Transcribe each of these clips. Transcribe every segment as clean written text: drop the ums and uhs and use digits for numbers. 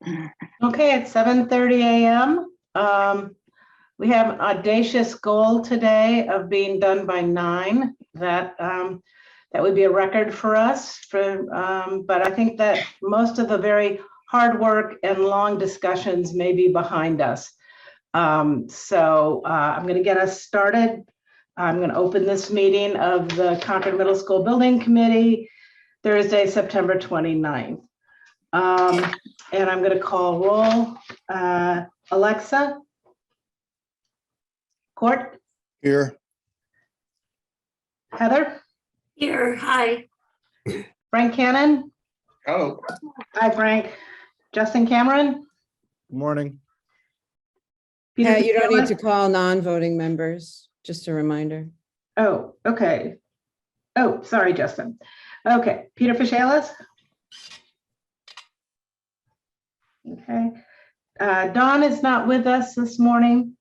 Okay, it's 7:30 a.m. We have an audacious goal today of being done by 9. That would be a record for us. But I think that most of the very hard work and long discussions may be behind us. So I'm going to get us started. I'm going to open this meeting of the Concord Middle School Building Committee, Thursday, September 29th. And I'm going to call roll. Alexa? Court? Here. Heather? Here, hi. Frank Cannon? Hello. Hi, Frank. Justin Cameron? Good morning. Peter You don't need Fitzgerald? to call non-voting members, just a reminder. Oh, okay. Oh, sorry, Justin. Okay, Peter Fishalis? Okay. Dawn is not with us this morning.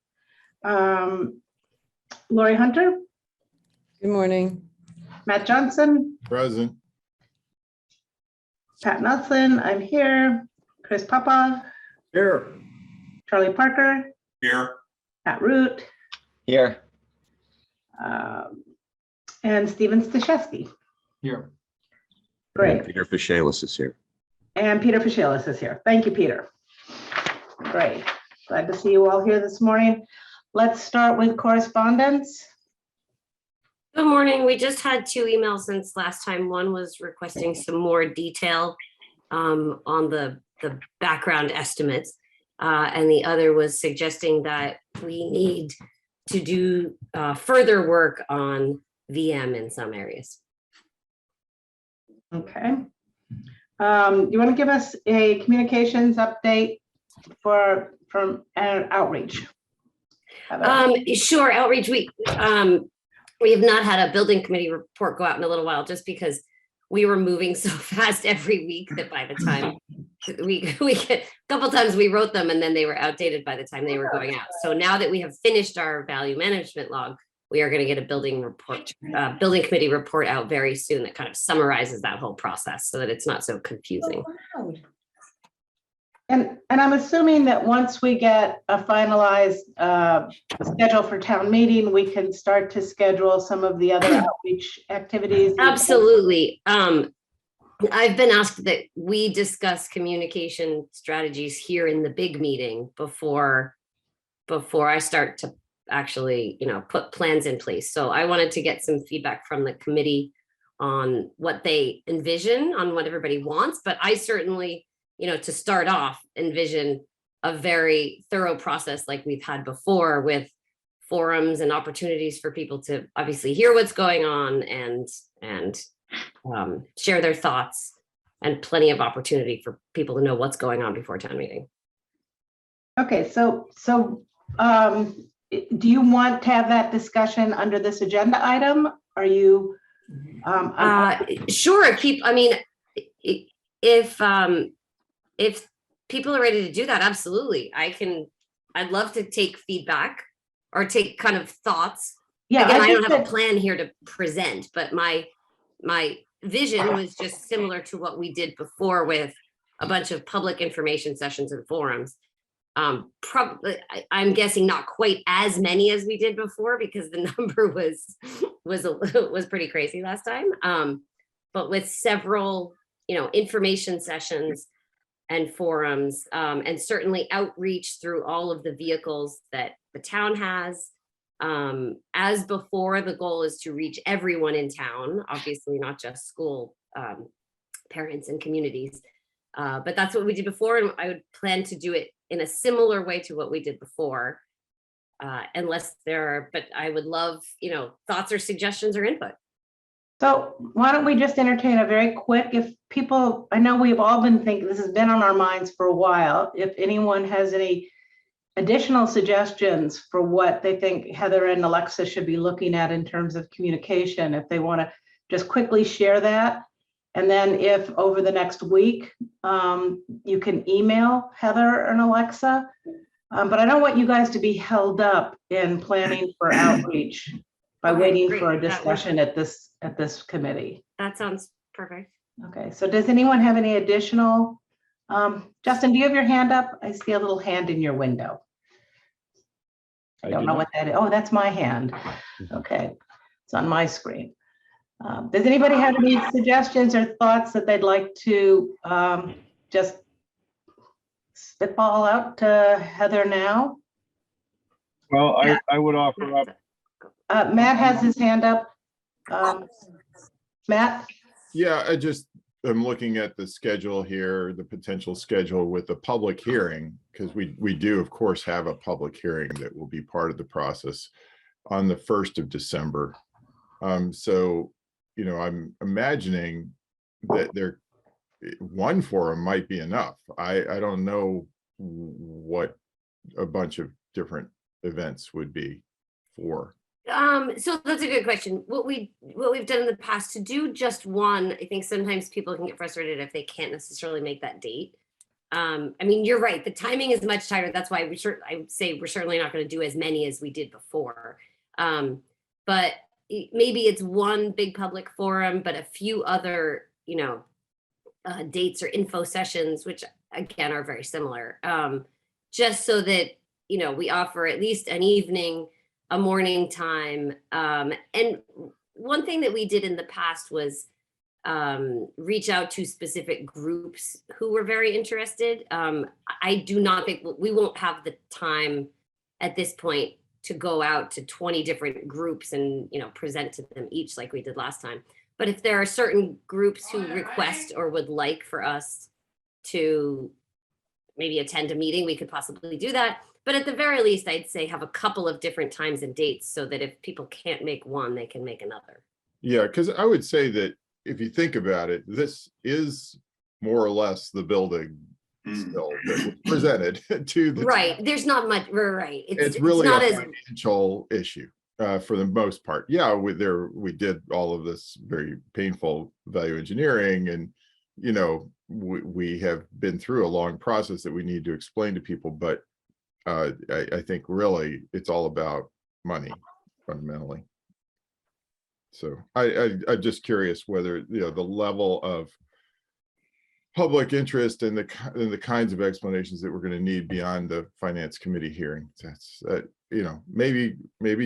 Lori Hunter? Good morning. Matt Johnson? Present. Pat Nutlin, I'm here. Chris Papa? Here. Charlie Parker? Here. Pat Root? Here. And Stephen Stashewski. Here. Great. Peter Fishalis is here. And Peter Fishalis is here. Thank you, Peter. Great. Glad to see you all here this morning. Let's start with correspondence. Good morning. We just had 2 emails since last time. One was requesting some more detail on the background estimates. And the other was suggesting that we need to do further work on VM in some areas. Okay. You want to give us a communications update from outreach? Sure, outreach. We have not had a building committee report go out in a little while, just because we were moving so fast every week that by the time we get a couple times we wrote them and then they were outdated by the time they were going out. So now that we have finished our value management log, we are going to get a building committee report out very soon that kind of summarizes that whole process so that it's not so confusing. And I'm assuming that once we get a finalized schedule for town meeting, we can start to schedule some of the other outreach activities. Absolutely. I've been asked that we discuss communication strategies here in the big meeting before I start to actually, put plans in place. So I wanted to get some feedback from the committee on what they envision, on what everybody wants, but I certainly, to start off, envision a very thorough process like we've had before, with forums and opportunities for people to obviously hear what's going on and share their thoughts, and plenty of opportunity for people to know what's going on before town meeting. Okay, so do you want to have that discussion under this agenda item? Are you? Sure. If people are ready to do that, absolutely. I'd love to take feedback or take kind of thoughts. Yeah, Again, I don't have a plan here to present, but my vision was just similar to what we did before with a bunch of public information sessions and forums. Probably, I'm guessing not quite as many as we did before, because the number was pretty crazy last time. But with several, information sessions and forums, and certainly outreach through all of the vehicles that the town has. As before, the goal is to reach everyone in town, obviously not just school parents and communities. But that's what we did before, and I would plan to do it in a similar way to what we did before, but I would love, thoughts or suggestions or input. So why don't we just entertain a very quick, I know we've all been thinking, this has been on our minds for a while. If anyone has any additional suggestions for what they think Heather and Alexa should be looking at in terms of communication, if they want to just quickly share that. And then if over the next week, you can email Heather and Alexa. But I don't want you guys to be held up in planning for outreach by waiting for a discussion at this committee. That sounds perfect. Okay, so does anyone have any additional Justin, do you have your hand up? I see a little hand in your window. I don't know what that is. Oh, that's my hand. Okay, it's on my screen. Does anybody have any suggestions or thoughts that they'd like to just spitball out to Heather now? Well, I would offer up, Matt has his hand up. Matt? Yeah, I just am looking at the schedule here, the potential schedule with the public hearing, because we do, of course, have a public hearing that will be part of the process on the 1st of December. So, you know, I'm imagining that one forum might be enough. I don't know what a bunch of different events would be for. So that's a good question. What we've done in the past, to do just one, I think sometimes people can get frustrated if they can't necessarily make that date. I mean, you're right. The timing is much tighter. That's why I would say we're certainly not going to do as many as we did before. But maybe it's one big public forum, but a few other, dates or info sessions, which again are very similar. Just so that, we offer at least an evening, a morning time. And one thing that we did in the past was reach out to specific groups who were very interested. I do not think we won't have the time at this point to go out to 20 different groups and present to them each like we did last time. But if there are certain groups who request or would like for us to maybe attend a meeting, we could possibly do that. But at the very least, I'd say have a couple of different times and dates so that if people can't make one, they can make another. Yeah, because I would say that if you think about it, this is more or less the building still that was presented to the right. There's not much. Right. It's really not a as financial issue for the most part. Yeah, we did all of this very painful value engineering, and we have been through a long process that we need to explain to people, but I think really it's all about money fundamentally. So I'm just curious whether the level of public interest and the kinds of explanations that we're going to need beyond the finance committee hearing. That's maybe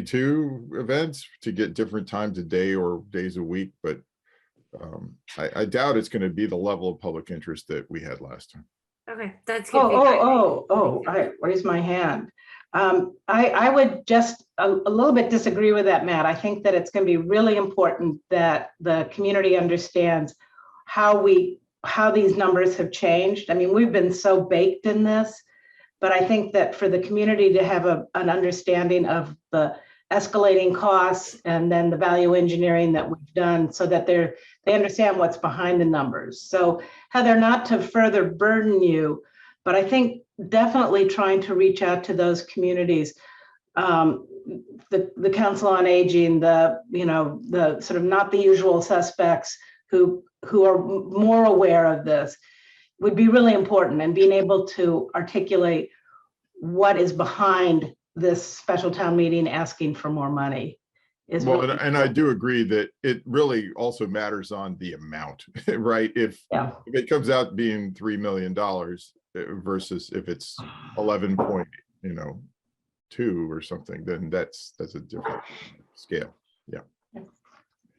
2 events to get different times a day or days a week, but I doubt it's going to be the level of public interest that we had last time. okay. That's good. feedback. I raised my hand. I would just a little bit disagree with that, Matt. I think that it's going to be really important that the community understands how these numbers have changed. I mean, we've been so baked in this, but I think that for the community to have an understanding of the escalating costs and then the value engineering that we've done so that they understand what's behind the numbers. So Heather, not to further burden you, but I think definitely trying to reach out to those communities, the Council on Aging, the sort of not the usual suspects who are more aware of this would be really important, and being able to articulate what is behind this special town meeting asking for more money is well, really and I do agree that it really also matters on the amount, right? If it comes out being $3 million versus if it's 11.2 or something, then that's a different scale. Yeah.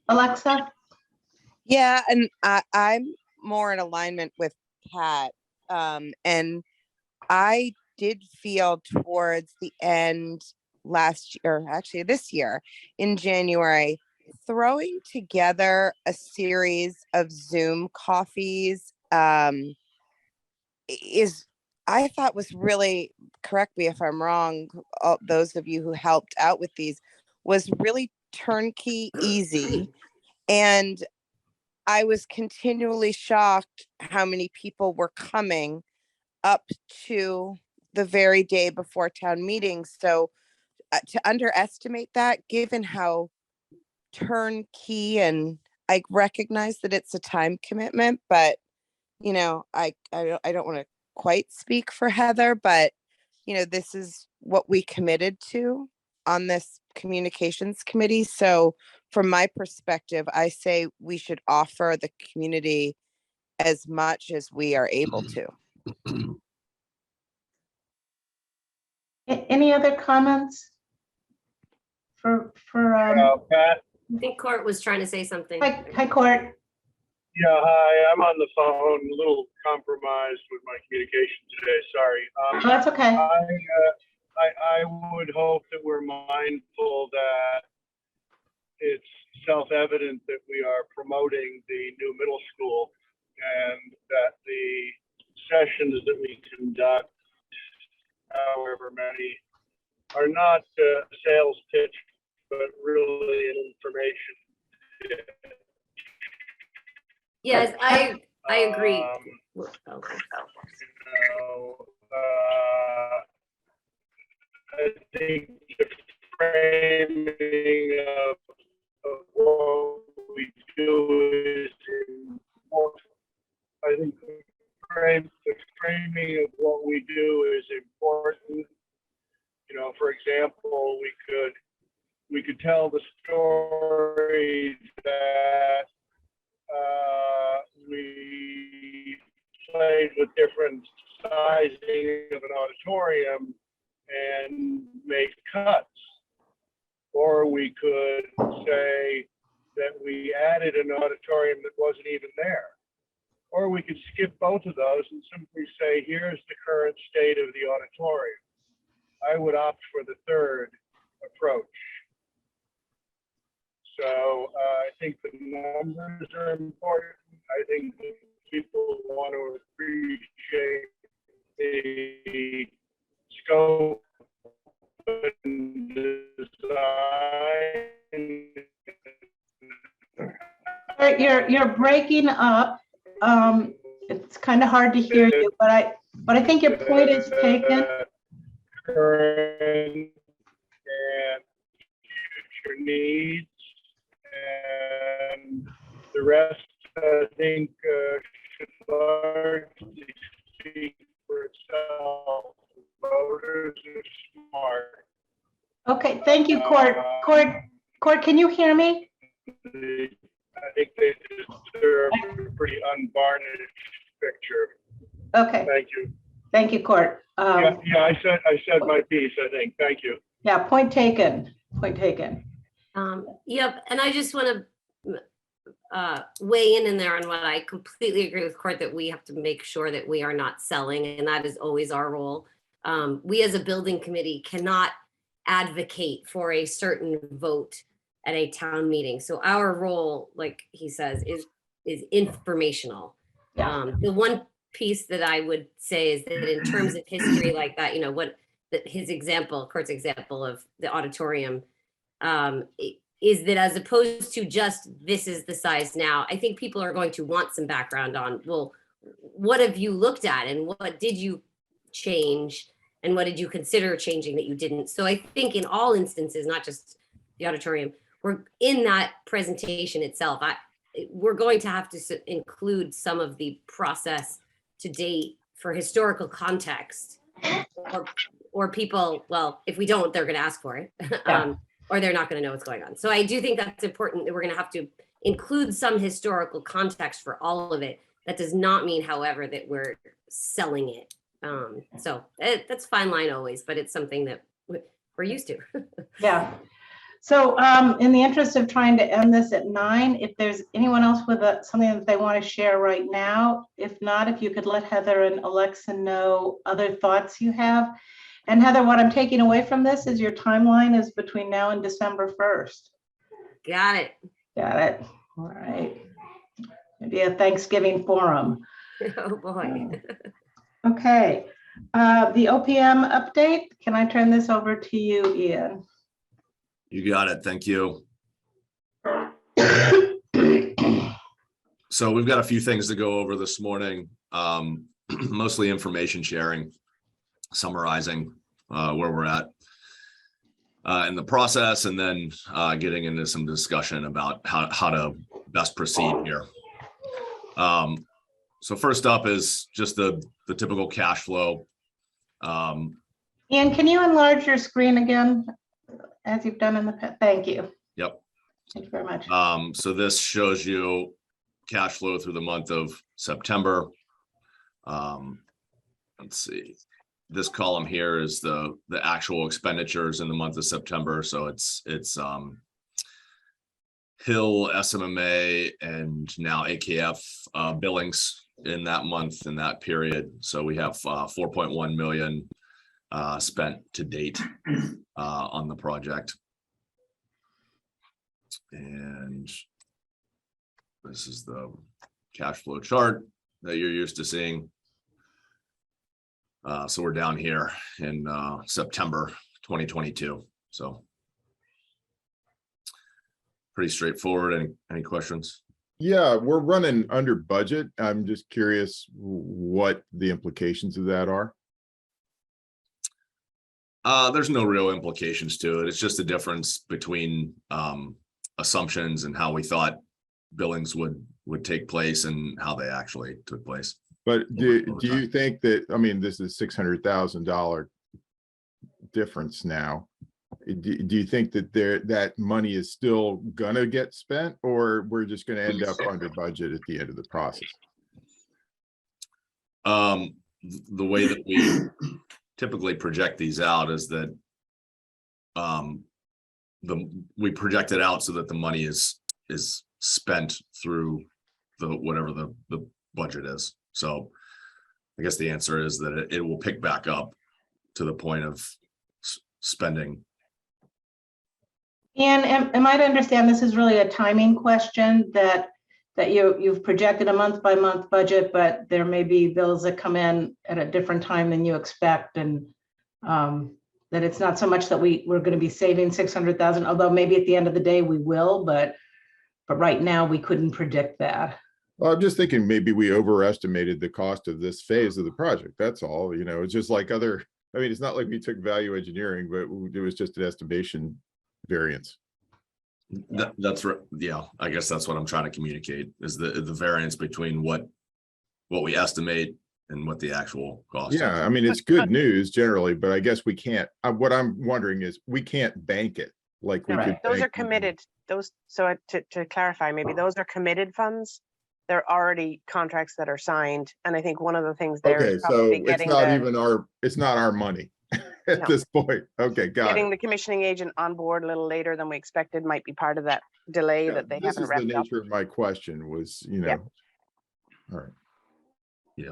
Alexa. Yeah, and I'm more in alignment with Pat. And I did feel towards the end last year, actually this year in January, throwing together a series of Zoom coffees is, I thought was really, correct me if I'm wrong, those of you who helped out with these, was really turnkey easy. And I was continually shocked how many people were coming up to the very day before town meeting. So to underestimate that, given how turnkey, and I recognize that it's a time commitment, but I don't want to quite speak for Heather, but this is what we committed to on this communications committee. So from my perspective, I say we should offer the community as much as we are able to. Any other comments? For, Pat, I think Court was trying to say something. hi, Court. yeah, hi, I'm on the phone, a little compromised with my communication today, sorry. Oh, that's okay. I would hope that we're mindful that it's self-evident that we are promoting the new middle school and that the sessions that we conduct, however many, are not a sales pitch, but really an information. Yes, I agree. Okay. You know, I think the framing of what we do is important. I think the framing of what we do is important. You know, for example, we could tell the story that we played with different sizing of an auditorium and make cuts. Or we could say that we added an auditorium that wasn't even there. Or we could skip both of those and simply say, here's the current state of the auditorium. I would opt for the third approach. So I think the numbers are important. I think that people want to appreciate the scope and design. You're breaking up. It's kind of hard to hear you, but I think your point is taken. Current and future needs, and the rest, I think, should largely speak for itself. Voters are smart. Okay, thank you, Court. Court, can you hear me? I think they deserve a pretty unvarnished picture. Okay, Thank you. thank you, Court. Yeah, I said my piece, I think. Thank you. Yeah, point taken, point taken. Yep, and I just want to weigh in there on what I completely agree with Court, that we have to make sure that we are not selling, and that is always our role. We as a building committee cannot advocate for a certain vote at a town meeting. So our role, like he says, is informational. Yeah. The one piece that I would say is that in terms of history like that, you know, his example, Kurt's example of the auditorium, is that as opposed to just this is the size now, I think people are going to want some background on, well, what have you looked at and what did you change and what did you consider changing that you didn't? So I think in all instances, not just the auditorium, we're in that presentation itself. We're going to have to include some of the process to date for historical context, or people, well, if we don't, they're going to ask for it, or they're not going to know what's going on. So I do think that's important, that we're going to have to include some historical context for all of it. That does not mean, however, that we're selling it. So that's fine line always, but it's something that we're used to. Yeah. So in the interest of trying to end this at 9, if there's anyone else with something that they want to share right now, if not, if you could let Heather and Alexa know other thoughts you have. And Heather, what I'm taking away from this is your timeline is between now and December 1st. Got it. Got it. All right. Maybe a Thanksgiving forum. Oh boy. Okay. The OPM update, can I turn this over to you, Ian? You got it. Thank you. So we've got a few things to go over this morning, mostly information sharing, summarizing where we're at in the process, and then getting into some discussion about how to best proceed here. So first up is just the typical cash flow. Ian, can you enlarge your screen again, as you've done in the past? Thank you. Yep. Thank you very much. So this shows you cash flow through the month of September. let's see. This column here is the actual expenditures in the month of September. So it's Hill, SMMA, and now AKF billings in that month, in that period. So we have 4.1 million spent to date on the project. And this is the cash flow chart that you're used to seeing. So we're down here in September 2022. So pretty straightforward. Any questions? Yeah, we're running under budget. I'm just curious what the implications of that are. There's no real implications to it. It's just a difference between assumptions and how we thought billings would take place and how they actually took place. But do over you time. think that, I mean, this is $600,000 difference now. Do you think that that money is still gonna get spent, or we're just gonna end up under budget at the end of the process? The way that we typically project these out is that we project it out so that the money is spent through whatever the budget is. So I guess the answer is that it will pick back up to the point of spending. And am I to understand this is really a timing question, that you've projected a month by month budget, but there may be bills that come in at a different time than you expect, and that it's not so much that we're going to be saving 600,000, although maybe at the end of the day we will, but right now we couldn't predict that. Well, I'm just thinking maybe we overestimated the cost of this phase of the project. That's all. You know, it's just like other, I mean, it's not like we took value engineering, but it was just an estimation variance. That's right. Yeah, I guess that's what I'm trying to communicate, is the variance between what we estimate and what the actual cost is. Yeah, I mean, it's good news generally, but I guess we can't, what I'm wondering is we can't bank it like we could. Those are bank- committed, so to clarify, maybe those are committed funds. They're already contracts that are signed. And I think one of the things there Okay, is so probably it's getting not even it's not our money at No. this point. Okay, got getting it. the commissioning agent on board a little later than we expected might be part of that delay Yeah, that they this haven't is the wrapped up. nature of my question was, you know. Yeah. All right. Yeah.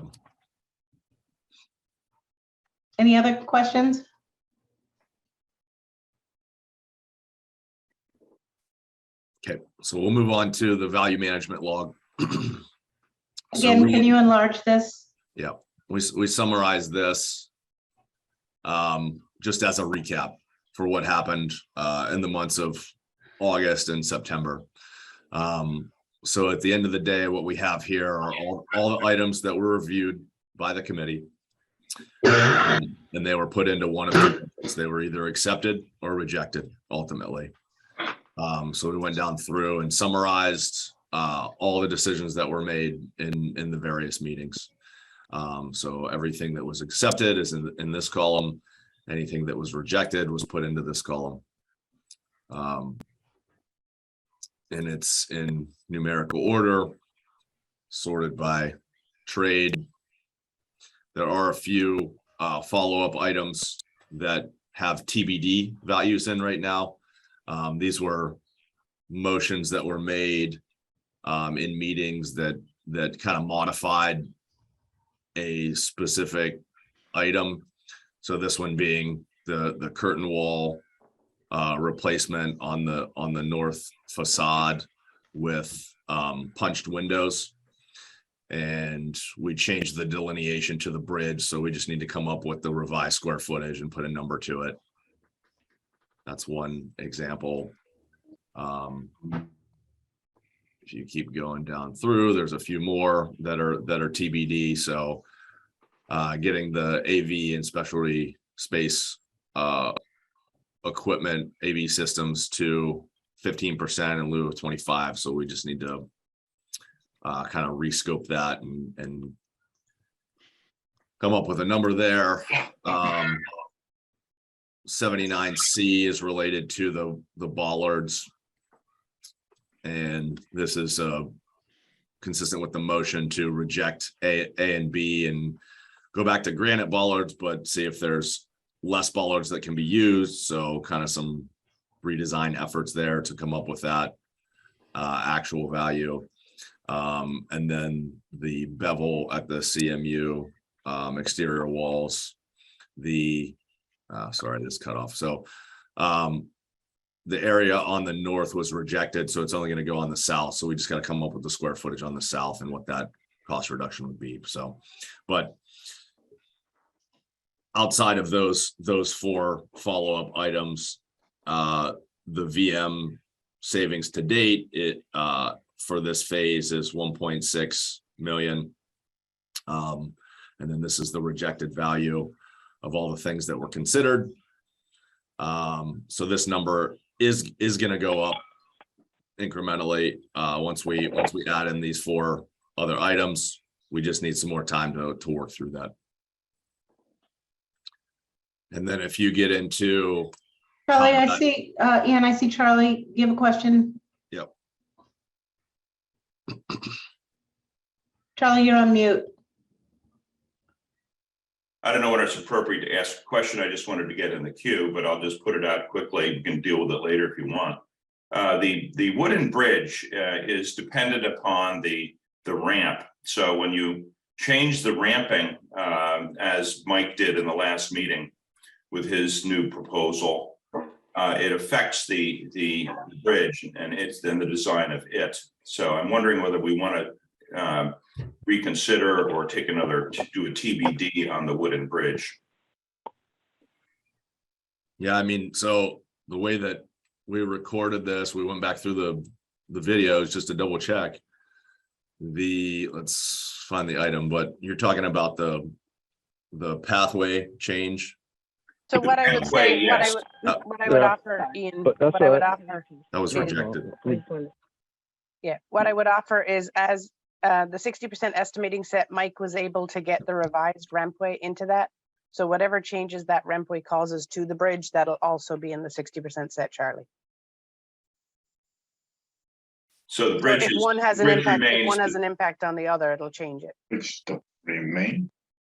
Any other questions? Okay, so we'll move on to the value management log. So Again, can you enlarge this? Yeah, we summarized this just as a recap for what happened in the months of August and September. So at the end of the day, what we have here are all the items that were reviewed by the committee. And they were put into one of two buckets. They were either accepted or rejected ultimately. So we went down through and summarized all the decisions that were made in the various meetings. So everything that was accepted is in this column. Anything that was rejected was put into this column. And it's in numerical order, sorted by trade. There are a few follow-up items that have TBD values in right now. These were motions that were made in meetings that kind of modified a specific item. So this one being the curtain wall replacement on the north facade with punched windows. And we changed the delineation to the bridge. So we just need to come up with the revised square footage and put a number to it. That's one example. If you keep going down through, there's a few more that are TBD. So getting the AV and specialty space equipment AV systems to 15% in lieu of 25. So we just need to kind of rescope that and come up with a number there. 79C is related to the bollards. And this is consistent with the motion to reject A and B and go back to granite bollards, but see if there's less bollards that can be used. So kind of some redesign efforts there to come up with that actual value. And then the bevel at the CMU exterior walls, sorry, this cut off. So the area on the north was rejected, so it's only going to go on the south. So we just got to come up with the square footage on the south and what that cost reduction would be. So, but outside of those 4 follow-up items, the VM savings to date, for this phase is 1.6 million. And then this is the rejected value of all the things that were considered. So this number is going to go up incrementally once we add in these 4 other items. We just need some more time to work through that. And then if you get into Charlie, I see, Ian, I see Charlie. You have a question? Yep. Charlie, you're on mute. I don't know when it's appropriate to ask a question. I just wanted to get in the queue, but I'll just put it out quickly. You can deal with it later if you want. The wooden bridge is dependent upon the ramp. So when you change the ramping, as Mike did in the last meeting with his new proposal, it affects the bridge and it's then the design of it. So I'm wondering whether we want to reconsider or take do a TBD on the wooden bridge. Yeah, I mean, so the way that we recorded this, we went back through the videos just to double check. Let's find the item, but you're talking about the pathway change. So what I would say, Yes. what I would offer, Ian, what I would offer, That was Yeah. rejected. what I would offer is as the 60% estimating set, Mike was able to get the revised rampway into that. So whatever changes that rampway causes to the bridge, that'll also be in the 60% set, Charlie. So the So bridge if is, one has an bridge impact, if remains- one has an impact on the other, it'll change it.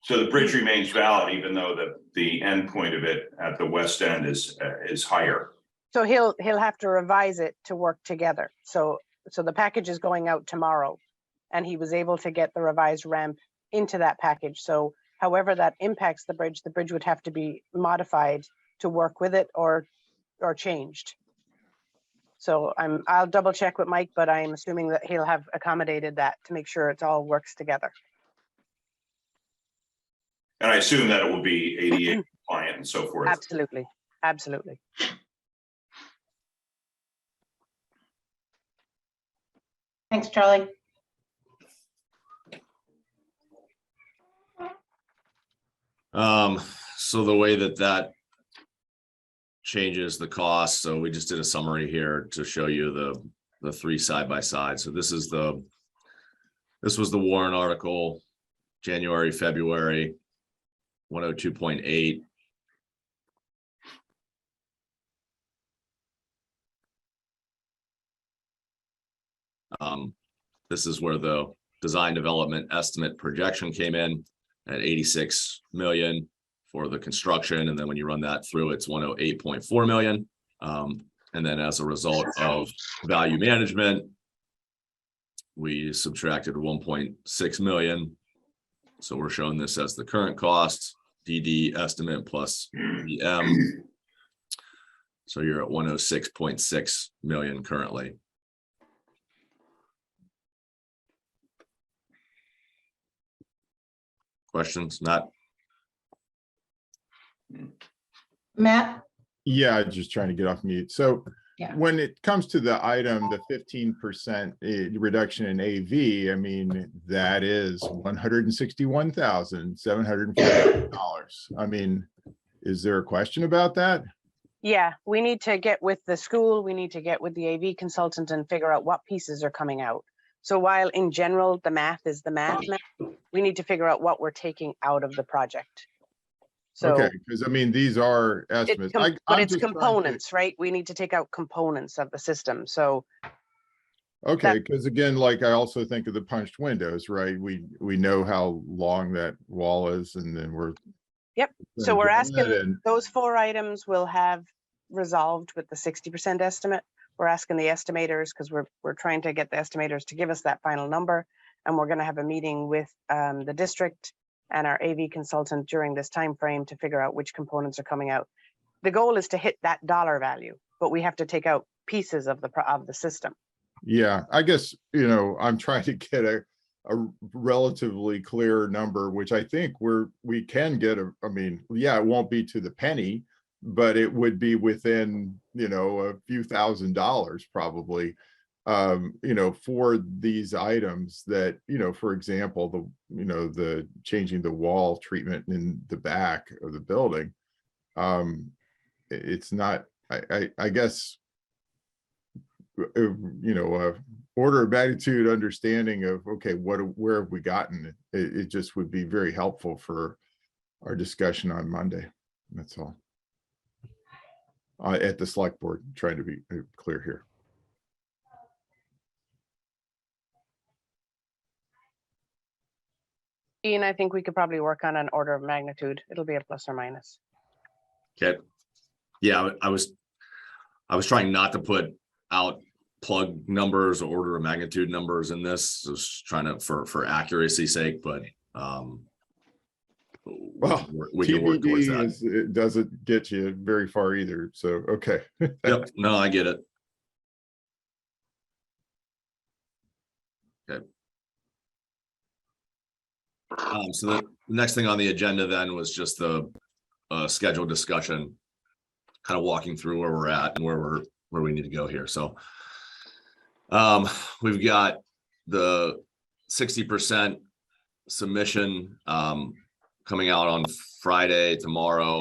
so the bridge remains valid, even though the end point of it at the west end is higher. So he'll have to revise it to work together. So the package is going out tomorrow, and he was able to get the revised ramp into that package. So however that impacts the bridge would have to be modified to work with it or changed. So I'll double check with Mike, but I'm assuming that he'll have accommodated that to make sure it all works together. And I assume that it will be ADA compliant and so forth. Absolutely, absolutely. Thanks, Charlie. So the way that changes the cost. So we just did a summary here to show you the 3 side by side. So this was the Warren article, January, February, 102.8. This is where the design development estimate projection came in at 86 million for the construction. And then when you run that through, it's 108.4 million. And then as a result of value management, we subtracted 1.6 million. So we're showing this as the current cost, DD estimate plus VM. So you're at 106.6 million currently. Questions? Not. Matt? Yeah, just trying to get off mute. So Yeah. when it comes to the item, the 15% reduction in AV, I mean, that is $161,740. I mean, is there a question about that? Yeah, we need to get with the school, we need to get with the AV consultant and figure out what pieces are coming out. So while in general, the math is the math, we need to figure out what we're taking out of the project. So, Okay, because I mean, these are estimates. but it's components, right? We need to take out components of the system. So Okay, because again, like I also think of the punched windows, right? We know how long that wall is, and then we're. Yep. So gonna we're draw asking, that in. those 4 items will have resolved with the 60% estimate. We're asking the estimators, because we're trying to get the estimators to give us that final number. And we're going to have a meeting with the district and our AV consultant during this time frame to figure out which components are coming out. The goal is to hit that dollar value, but we have to take out pieces of the system. Yeah, I guess, I'm trying to get a relatively clear number, which I think we can get I mean, yeah, it won't be to the penny, but it would be within, a few $1,000s probably, for these items that, for example, the changing the wall treatment in the back of the building. It's not, I guess, order of magnitude understanding of, okay, where have we gotten? It just would be very helpful for our discussion on Monday. That's all. At the select board, trying to be clear here. Ian, I think we could probably work on an order of magnitude. It'll be a plus or minus. Okay. Yeah, I was trying not to put out plug numbers or order of magnitude numbers in this, just trying to for accuracy's sake, but Well, we can work towards TBD that. it doesn't get you very far either. So, okay. Yep, no, I get it. Okay. So the next thing on the agenda then was just the scheduled discussion, kind of walking through where we're at and where we need to go here. So we've got the 60% submission coming out on Friday tomorrow.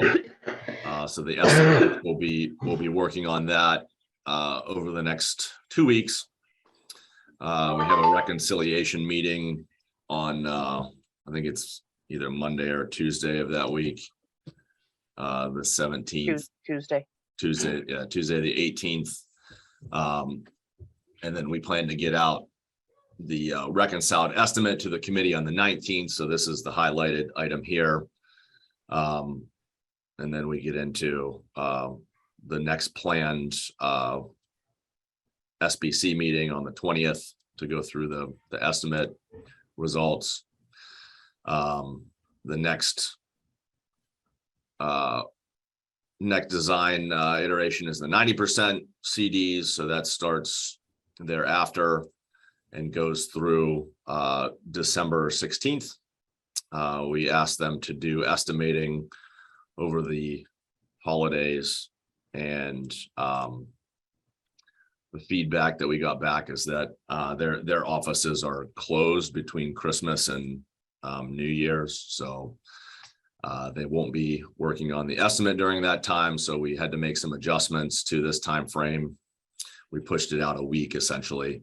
So the estimate will be working on that over the next 2 weeks. We have a reconciliation meeting on I think it's either Monday or Tuesday of that week. The 17th. Tuesday. Yeah, Tuesday the 18th. And then we plan to get out the reconciled estimate to the committee on the 19th. So this is the highlighted item here. And then we get into the next planned SBC meeting on the 20th to go through the estimate results. The next design iteration is the 90% CDs. So that starts thereafter and goes through December 16th. We asked them to do estimating over the holidays, and the feedback that we got back is that their offices are closed between Christmas and New Year's. So they won't be working on the estimate during that time. So we had to make some adjustments to this time frame. We pushed it out a week essentially.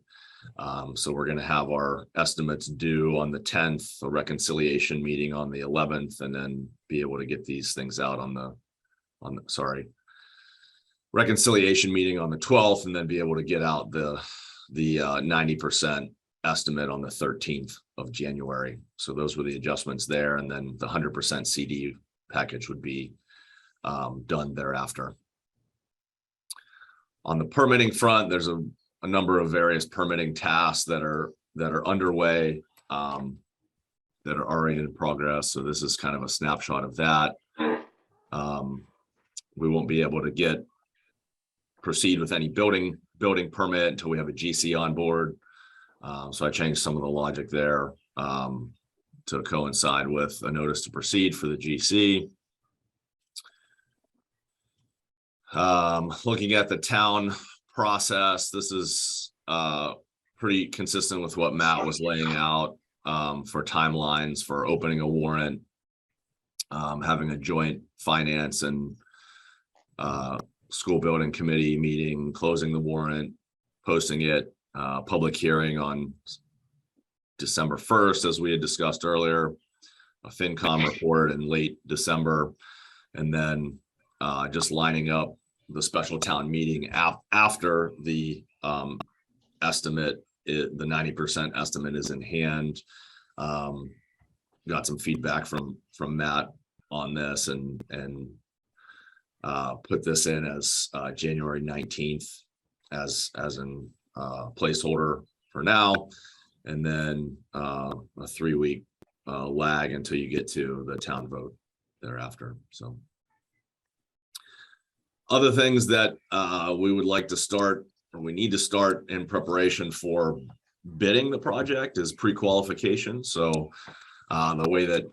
So we're going to have our estimates due on the 10th, a reconciliation meeting on the 11th, and then be able to get these things out on the reconciliation meeting on the 12th, and then be able to get out the 90% estimate on the 13th of January. So those were the adjustments there. And then the 100% CD package would be done thereafter. On the permitting front, there's a number of various permitting tasks that are underway, that are already in progress. So this is kind of a snapshot of that. We won't be able to proceed with any building permit until we have a GC on board. So I changed some of the logic there to coincide with a notice to proceed for the GC. Looking at the town process, this is pretty consistent with what Matt was laying out for timelines for opening a warrant, having a joint finance and school building committee meeting, closing the warrant, posting it, public hearing on December 1st, as we had discussed earlier, a FinCom report in late December, and then just lining up the special town meeting after the estimate the 90% estimate is in hand. Got some feedback from Matt on this and put this in as January 19th as an placeholder for now, and then a 3-week lag until you get to the town vote thereafter. So other things that we would like to start, or we need to start in preparation for bidding the project, is pre-qualification. So the way that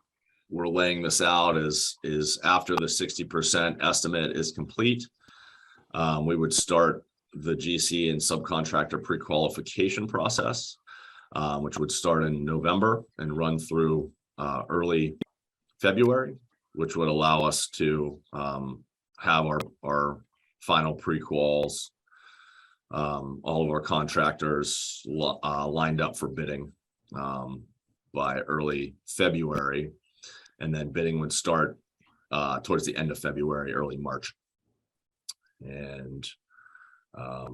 we're laying this out is after the 60% estimate is complete, we would start the GC and subcontractor pre-qualification process, which would start in November and run through early February, which would allow us to have our final pre-quals, all of our contractors lined up for bidding by early February, and then bidding would start towards the end of February, early March. And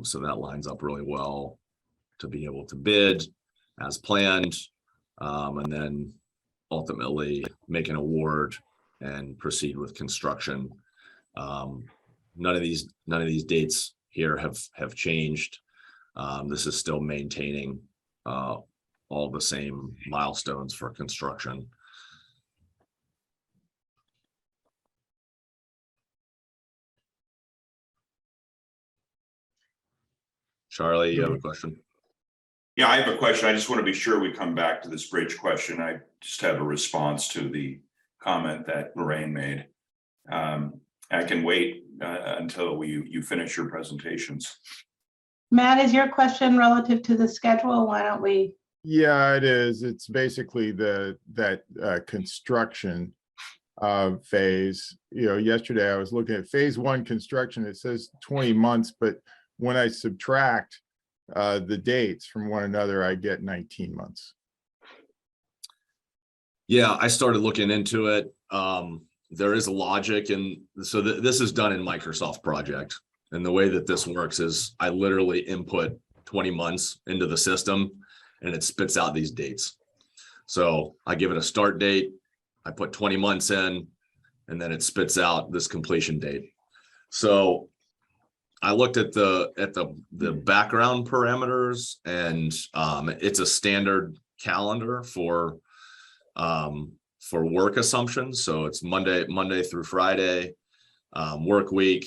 so that lines up really well to be able to bid as planned, and then ultimately make an award and proceed with construction. None of these dates here have changed. This is still maintaining all the same milestones for construction. Charlie, you have a question? Yeah, I have a question. I just want to be sure we come back to this bridge question. I just have a response to the comment that Lorraine made. I can wait until you finish your presentations. Matt, is your question relative to the schedule? Why don't we? Yeah, it is. It's basically that construction phase. You know, yesterday I was looking at phase 1 construction. It says 20 months, but when I subtract the dates from one another, I get 19 months. Yeah, I started looking into it. There is a logic, and so this is done in Microsoft Project. And the way that this works is I literally input 20 months into the system and it spits out these dates. So I give it a start date, I put 20 months in, and then it spits out this completion date. So I looked at the background parameters, and it's a standard calendar for work assumptions. So it's Monday through Friday, work week,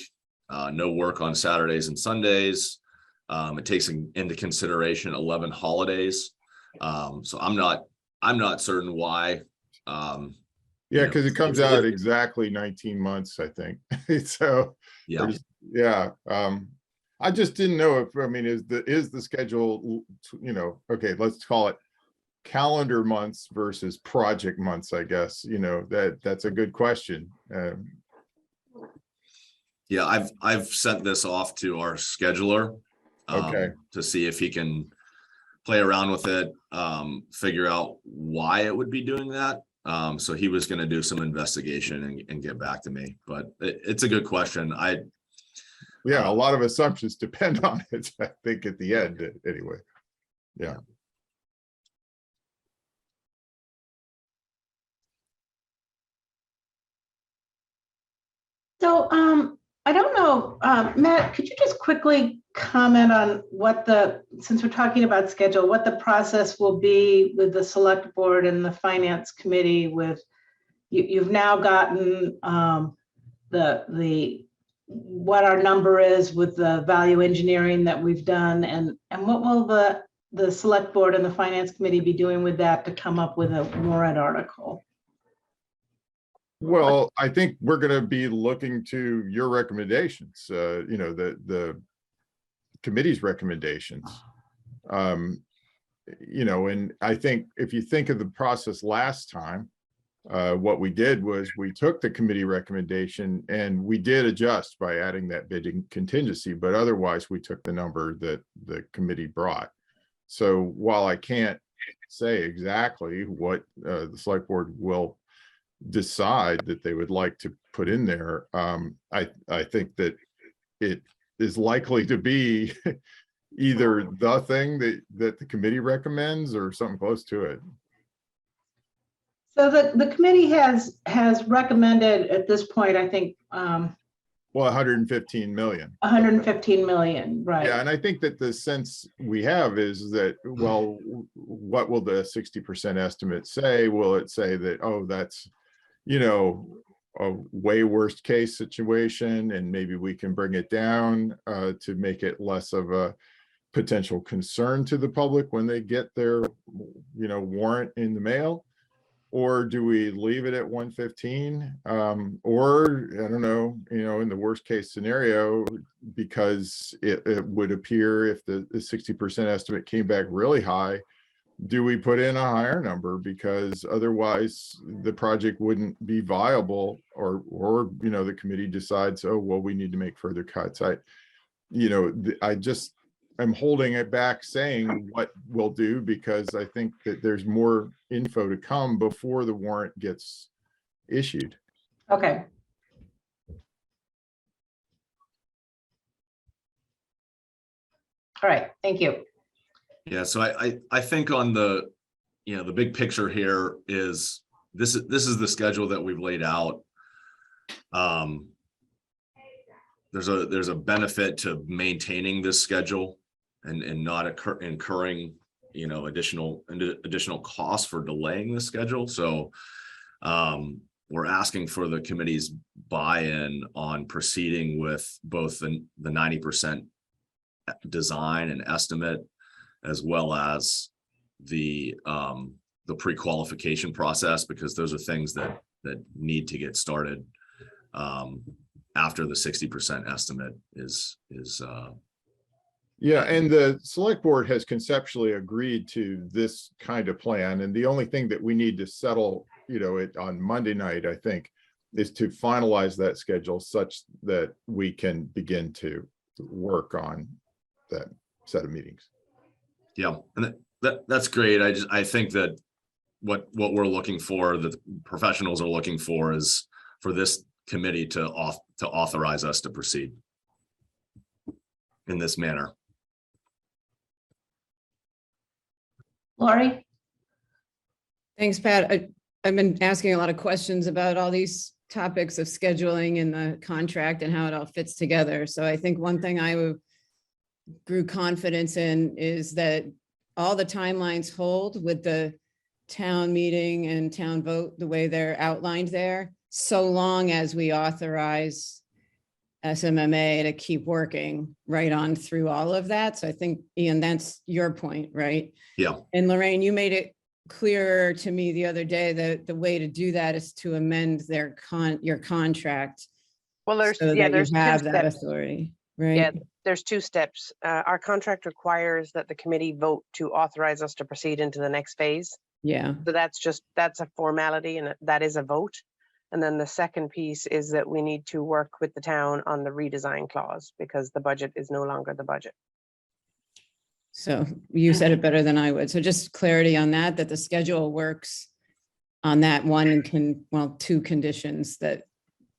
no work on Saturdays and Sundays. It takes into consideration 11 holidays. So I'm not certain why. Yeah, because it comes out exactly 19 months, I think. So yeah. I just didn't know if, I mean, is the schedule, you know, okay, let's call it calendar months versus project months, I guess, you know, that's a good question. Yeah, I've sent this off to our scheduler Okay. to see if he can play around with it, figure out why it would be doing that. So he was going to do some investigation and get back to me, but it's a good question. Yeah, a lot of assumptions depend on it, I think, at the end anyway. Yeah. So I don't know, Matt, could you just quickly comment on what since we're talking about schedule, what the process will be with the select board and the finance committee with, you've now gotten what our number is with the value engineering that we've done, and what will the select board and the finance committee be doing with that to come up with a warrant article? Well, I think we're going to be looking to your recommendations, you know, the committee's recommendations. You know, and I think if you think of the process last time, what we did was we took the committee recommendation and we did adjust by adding that bidding contingency, but otherwise we took the number that the committee brought. So while I can't say exactly what the select board will decide that they would like to put in there, I think that it is likely to be either the thing that the committee recommends or something close to it. So the committee has recommended at this point, I think, Well, 115 million. 115 million, right? Yeah, and I think that the sense we have is that, well, what will the 60% estimate say? Will it say that, oh, that's, you know, a way worst case situation, and maybe we can bring it down to make it less of a potential concern to the public when they get their, you know, warrant in the mail? Or do we leave it at 115? Or I don't know, you know, in the worst case scenario, because it would appear if the 60% estimate came back really high, do we put in a higher number? Because otherwise the project wouldn't be viable, or you know, the committee decides, oh, well, we need to make further cuts. I'm holding it back saying what we'll do, because I think that there's more info to come before the warrant gets issued. Okay. All right, thank you. Yeah, so I think on the, you know, the big picture here is this is the schedule that we've laid out. There's a benefit to maintaining this schedule and not incurring, you know, additional costs for delaying the schedule. So we're asking for the committee's buy-in on proceeding with both the 90% design and estimate, as well as the pre-qualification process, because those are things that need to get started after the 60% estimate is Yeah, and the select board has conceptually agreed to this kind of plan, and the only thing that we need to settle, you know, it on Monday night, I think, is to finalize that schedule such that we can begin to work on that set of meetings. Yeah, and that's great. I think that what we're looking for, that the professionals are looking for, is for this committee to authorize us to proceed in this manner. Laurie? Thanks, Pat. I've been asking a lot of questions about all these topics of scheduling and the contract and how it all fits together. So I think one thing I grew confidence in is that all the timelines hold with the town meeting and town vote the way they're outlined there, so long as we authorize SMMA to keep working right on through all of that. So I think, Ian, that's your point, right? Yeah. And Lorraine, you made it clearer to me the other day that the way to do that is to amend your contract. Well, there's, so yeah, that there's you two have that steps. authority, right? Yeah, there's two steps. Our contract requires that the committee vote to authorize us to proceed into the next phase. Yeah. So that's a formality, and that is a vote. And then the second piece is that we need to work with the town on the redesign clause, because the budget is no longer the budget. So you said it better than I would. So just clarity on that the schedule works on that one and two conditions that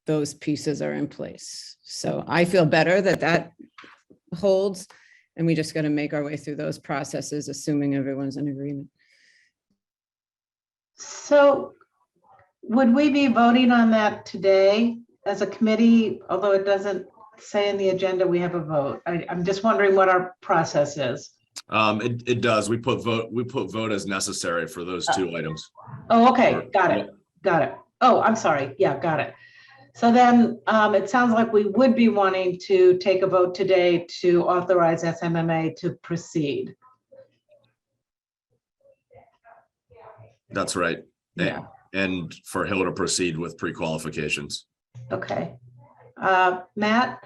those pieces are in place. So I feel better that holds, and we just got to make our way through those processes, assuming everyone's in agreement. So would we be voting on that today as a committee? Although it doesn't say in the agenda we have a vote. I'm just wondering what our process is. It does. We put vote as necessary for those two items. Oh, okay. Got it. Oh, I'm sorry. Yeah, got it. So then it sounds like we would be wanting to take a vote today to authorize SMMA to proceed. That's right. Yeah. And for Hill to proceed with pre-qualifications. Okay. Matt?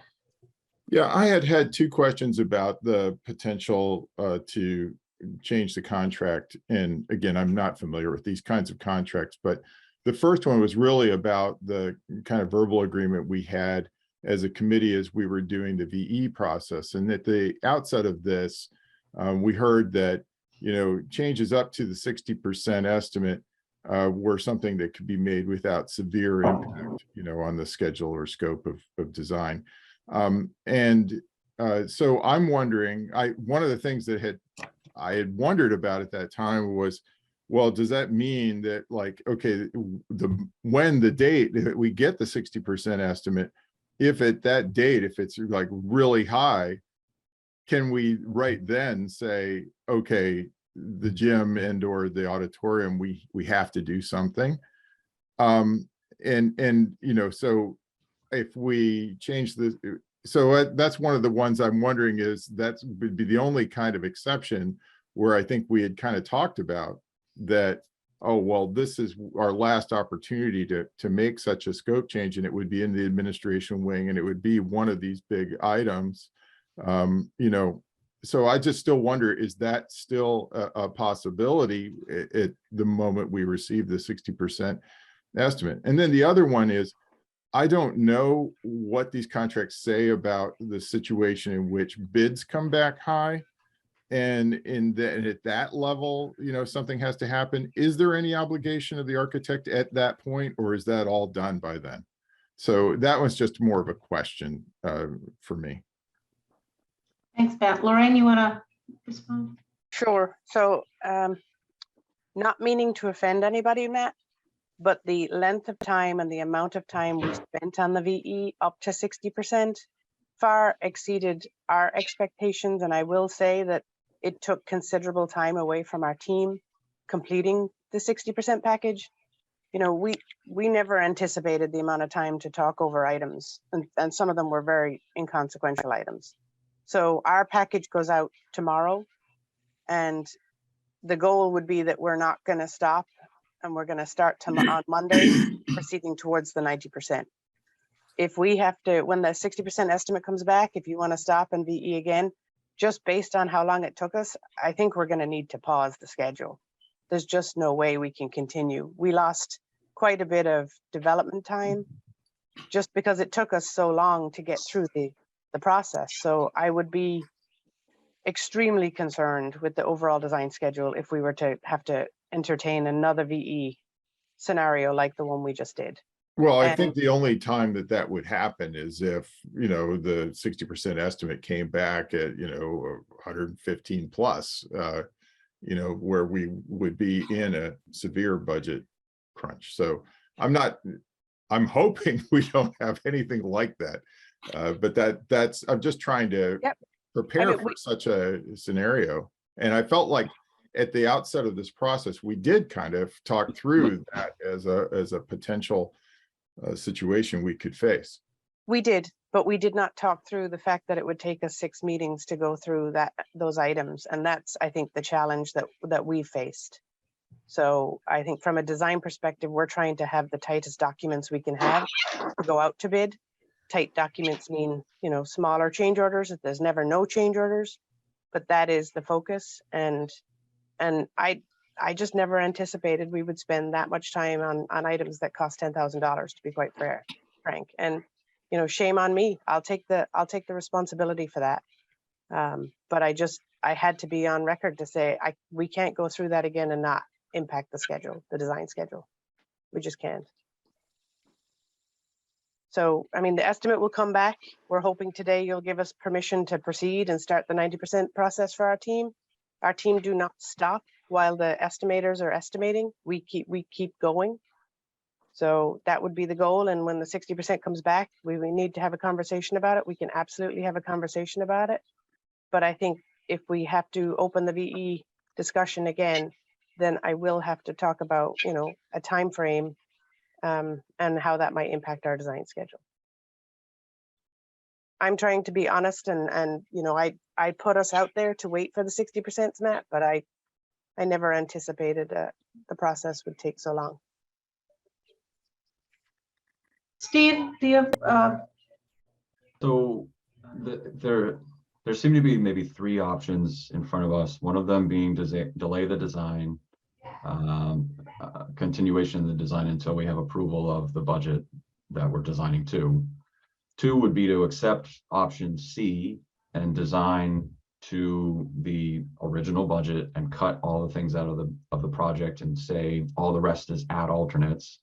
Yeah, I had two questions about the potential to change the contract. And again, I'm not familiar with these kinds of contracts, but the first one was really about the kind of verbal agreement we had as a committee as we were doing the VE process. And at the outset of this, we heard that, you know, changes up to the 60% estimate were something that could be made without severe impact, you know, on the schedule or scope of design. And So I'm wondering, one of the things that I had wondered about at that time was, well, does that mean that, like, okay, when the date that we get the 60% estimate, if at that date, if it's like really high, can we right then say, okay, the gym and or the auditorium, we have to do something? And you know, so if we change that's one of the ones I'm wondering, is that would be the only kind of exception where I think we had kind of talked about that, oh, well, this is our last opportunity to make such a scope change, and it would be in the administration wing, and it would be one of these big items. You know, so I just still wonder, is that still a possibility at the moment we receive the 60% estimate? And then the other one is, I don't know what these contracts say about the situation in which bids come back high. And at that level, you know, something has to happen. Is there any obligation of the architect at that point, or is that all done by then? So that was just more of a question for me. Thanks, Pat. Lorraine, you want to respond? Sure. So not meaning to offend anybody, Matt, but the length of time and the amount of time we spent on the VE up to 60% far exceeded our expectations. And I will say that it took considerable time away from our team completing the 60% package. You know, we never anticipated the amount of time to talk over items, and some of them were very inconsequential items. So our package goes out tomorrow, and the goal would be that we're not going to stop, and we're going to start on Monday, proceeding towards the 90%. If we have to, when the 60% estimate comes back, if you want to stop and VE again, just based on how long it took us, I think we're going to need to pause the schedule. There's just no way we can continue. We lost quite a bit of development time just because it took us so long to get through the process. So I would be extremely concerned with the overall design schedule if we were to have to entertain another VE scenario like the one we just did. Well, I think the only time that would happen is if, you know, the 60% estimate came back at, you know, 115 plus, you know, where we would be in a severe budget crunch. So I'm hoping we don't have anything like that. But I'm just trying to prepare for such a scenario. And I felt like at the outset of this process, we did kind of talk through that as a potential situation we could face. We did, but we did not talk through the fact that it would take us 6 meetings to go through those items. And that's, I think, the challenge that we faced. So I think from a design perspective, we're trying to have the tightest documents we can have to go out to bid. Tight documents mean, you know, smaller change orders. There's never no change orders, but that is the focus. And I just never anticipated we would spend that much time on items that cost $10,000, to be quite frank. And, you know, shame on me. I'll take the responsibility for that. But I had to be on record to say, we can't go through that again and not impact the schedule, the design schedule. We just can't. So, I mean, the estimate will come back. We're hoping today you'll give us permission to proceed and start the 90% process for our team. Our team do not stop while the estimators are estimating. We keep going. So that would be the goal. And when the 60% comes back, we need to have a conversation about it. We can absolutely have a conversation about it. But I think if we have to open the VE discussion again, then I will have to talk about, you know, a time frame and how that might impact our design schedule. I'm trying to be honest, and you know, I put us out there to wait for the 60%, Matt, but I never anticipated the process would take so long. Steve, do you have? So there seem to be maybe 3 options in front of us. One of them being delay the design, continuation of the design until we have approval of the budget that we're designing to. 2 would be to accept option C and design to the original budget and cut all the things out of the project and say all the rest is add alternates.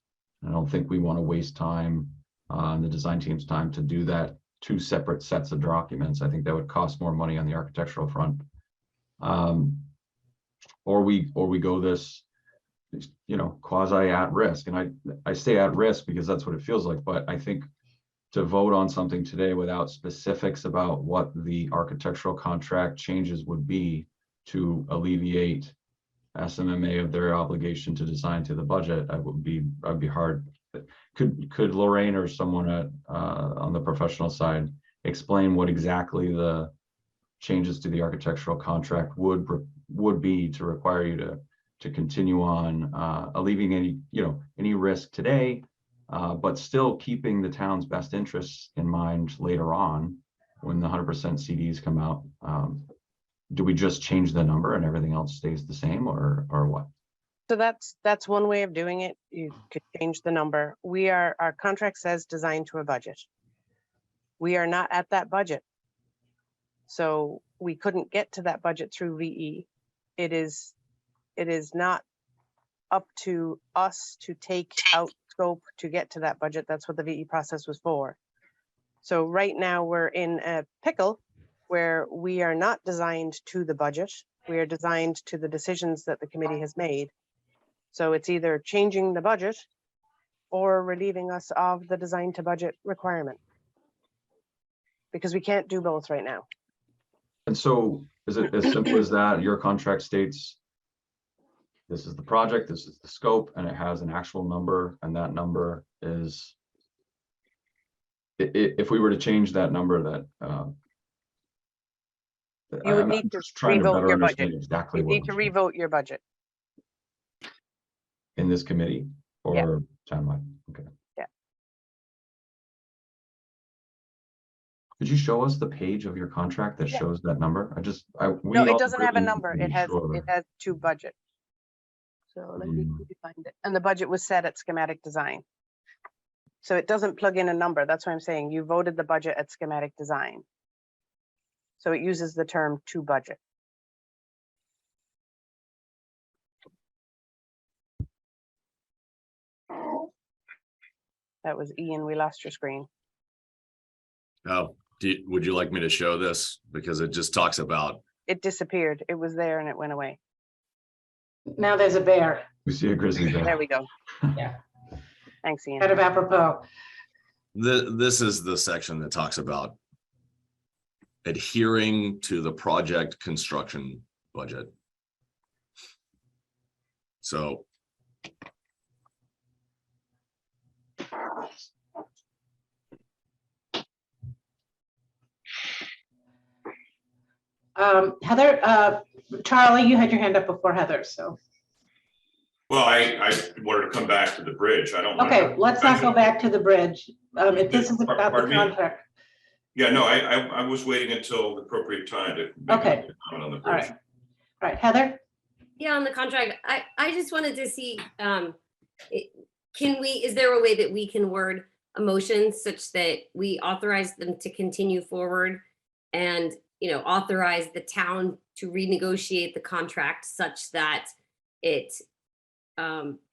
I don't think we want to waste time on the design team's time to do that two separate sets of documents. I think that would cost more money on the architectural front. Or we go this, quasi at risk. And I say at risk because that's what it feels like. But I think to vote on something today without specifics about what the architectural contract changes would be to alleviate SMMA of their obligation to design to the budget, I'd be hard. Could Lorraine or someone on the professional side explain what exactly the changes to the architectural contract would be to require you to continue on alleviating any risk today, but still keeping the town's best interests in mind later on when the 100% CDs come out? Do we just change the number and everything else stays the same, or what? So that's one way of doing it. You could change the number. Our contract says designed to a budget. We are not at that budget. So we couldn't get to that budget through VE. It is not up to us to take out scope to get to that budget. That's what the VE process was for. So right now we're in a pickle where we are not designed to the budget. We are designed to the decisions that the committee has made. So it's either changing the budget or relieving us of the design to budget requirement. Because we can't do both right now. And so is it as simple as that? Your contract states, this is the project, this is the scope, and it has an actual number, and that number is, if we were to change that number, that You would I'm need to just trying to revote better your understand budget. exactly You what need to would change revote your budget. in this committee or townwide. Okay. Yeah. Could you show us the page of your contract that shows that number? No, it doesn't have a number. It has two budgets. So let me find it. And the budget was set at schematic design. So it doesn't plug in a number. That's why I'm saying you voted the budget at schematic design. So it uses the term to budget. That was Ian. We lost your screen. Oh, would you like me to show this? Because it just talks about. It disappeared. It was there and it went away. Now there's a bear. We see a grizzly bear. There we go. Yeah. Thanks, Ian. Kind of apropos. This is the section that talks about adhering to the project construction budget. So. Heather, Charlie, you had your hand up before Heather, so. Well, I wanted to come back to the bridge. I don't. want Okay, let's not go back to the bridge. If this is about the Pardon me? contract. Yeah, no, I was waiting until the appropriate time to make Okay. a comment on the All bridge. right. All right, Heather? Yeah, on the contract, I just wanted to see, is there a way that we can word a motion such that we authorize them to continue forward and, authorize the town to renegotiate the contract such that it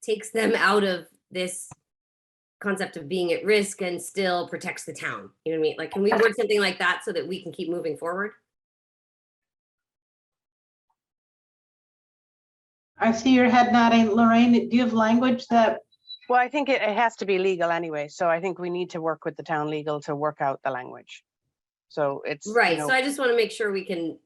takes them out of this concept of being at risk and still protects the town? You know what I mean? Like, can we word something like that so that we can keep moving forward? I see your head nodding. Lorraine, do you have language that, Well, I think it has to be legal anyway. So I think we need to work with the town legal to work out the language. So it's Right, so I just want to make sure we can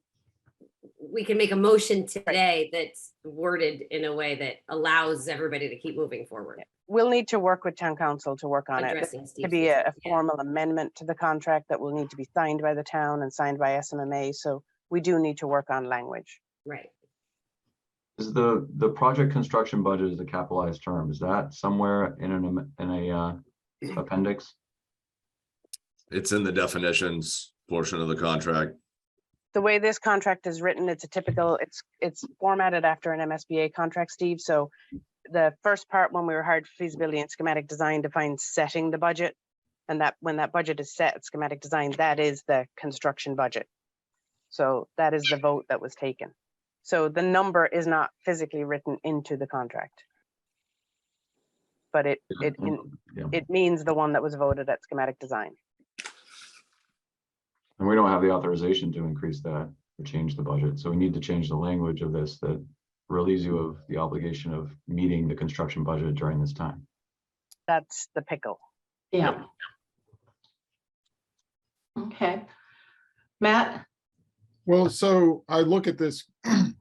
make a motion today that's worded in a way that allows everybody to keep moving forward. we'll need to work with town council to work on it. Addressing To Steve's be a concern, yeah. formal amendment to the contract that will need to be signed by the town and signed by SMMA. So we do need to work on language. Right. Is the project construction budget is a capitalized term? Is that somewhere in a appendix? It's in the definitions portion of the contract. The way this contract is written, it's a typical, it's formatted after an MSBA contract, Steve. So the first part, when we were hired for feasibility and schematic design, defines setting the budget. And that when that budget is set at schematic design, that is the construction budget. So that is the vote that was taken. So the number is not physically written into the contract. But it means the one that was voted at schematic design. we don't have the authorization to increase that or change the budget. So we need to change the language of this that relieves you of the obligation of meeting the construction budget during this time. That's the pickle. Yeah. Okay. Matt? Well, so I look at this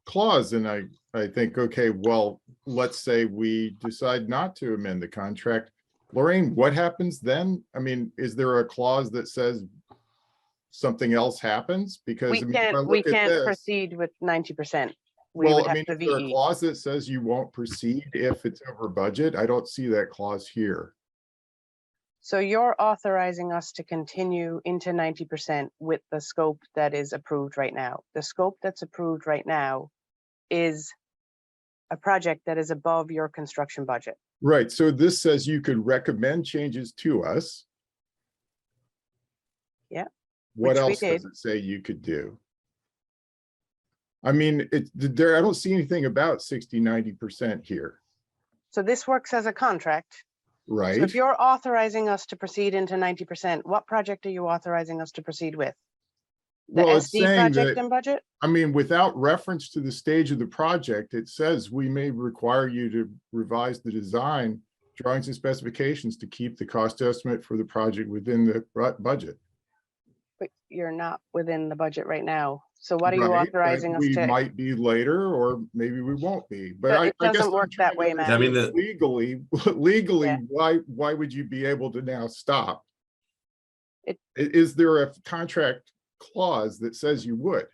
clause and I think, okay, well, let's say we decide not to amend the contract. Lorraine, what happens then? I mean, is there a clause that says something else happens? Because I mean, if I We look at can't this, proceed with 90%. We well, would I have mean, to is there a VE. clause that says you won't proceed if it's over budget? I don't see that clause here. So you're authorizing us to continue into 90% with the scope that is approved right now. The scope that's approved right now is a project that is above your construction budget. Right, so this says you could recommend changes to us. Yeah, What which we else does did. it say you could do? I mean, there, I don't see anything about 60, 90% here, So this works as a contract. So right? if you're authorizing us to proceed into 90%, what project are you authorizing us to proceed with? The Well, it's SD saying project that, and budget? I mean, without reference to the stage of the project, it says we may require you to revise the design, drawings and specifications to keep the cost estimate for the project within the budget. But you're not within the budget right now. So what are you Right, but authorizing us we to? might be later, or maybe we won't be, but But I it guess doesn't I'm work that trying to way, Matt. I mean, understand legally, Yeah. why would you be able to now stop? It- Is there a contract clause that says you would?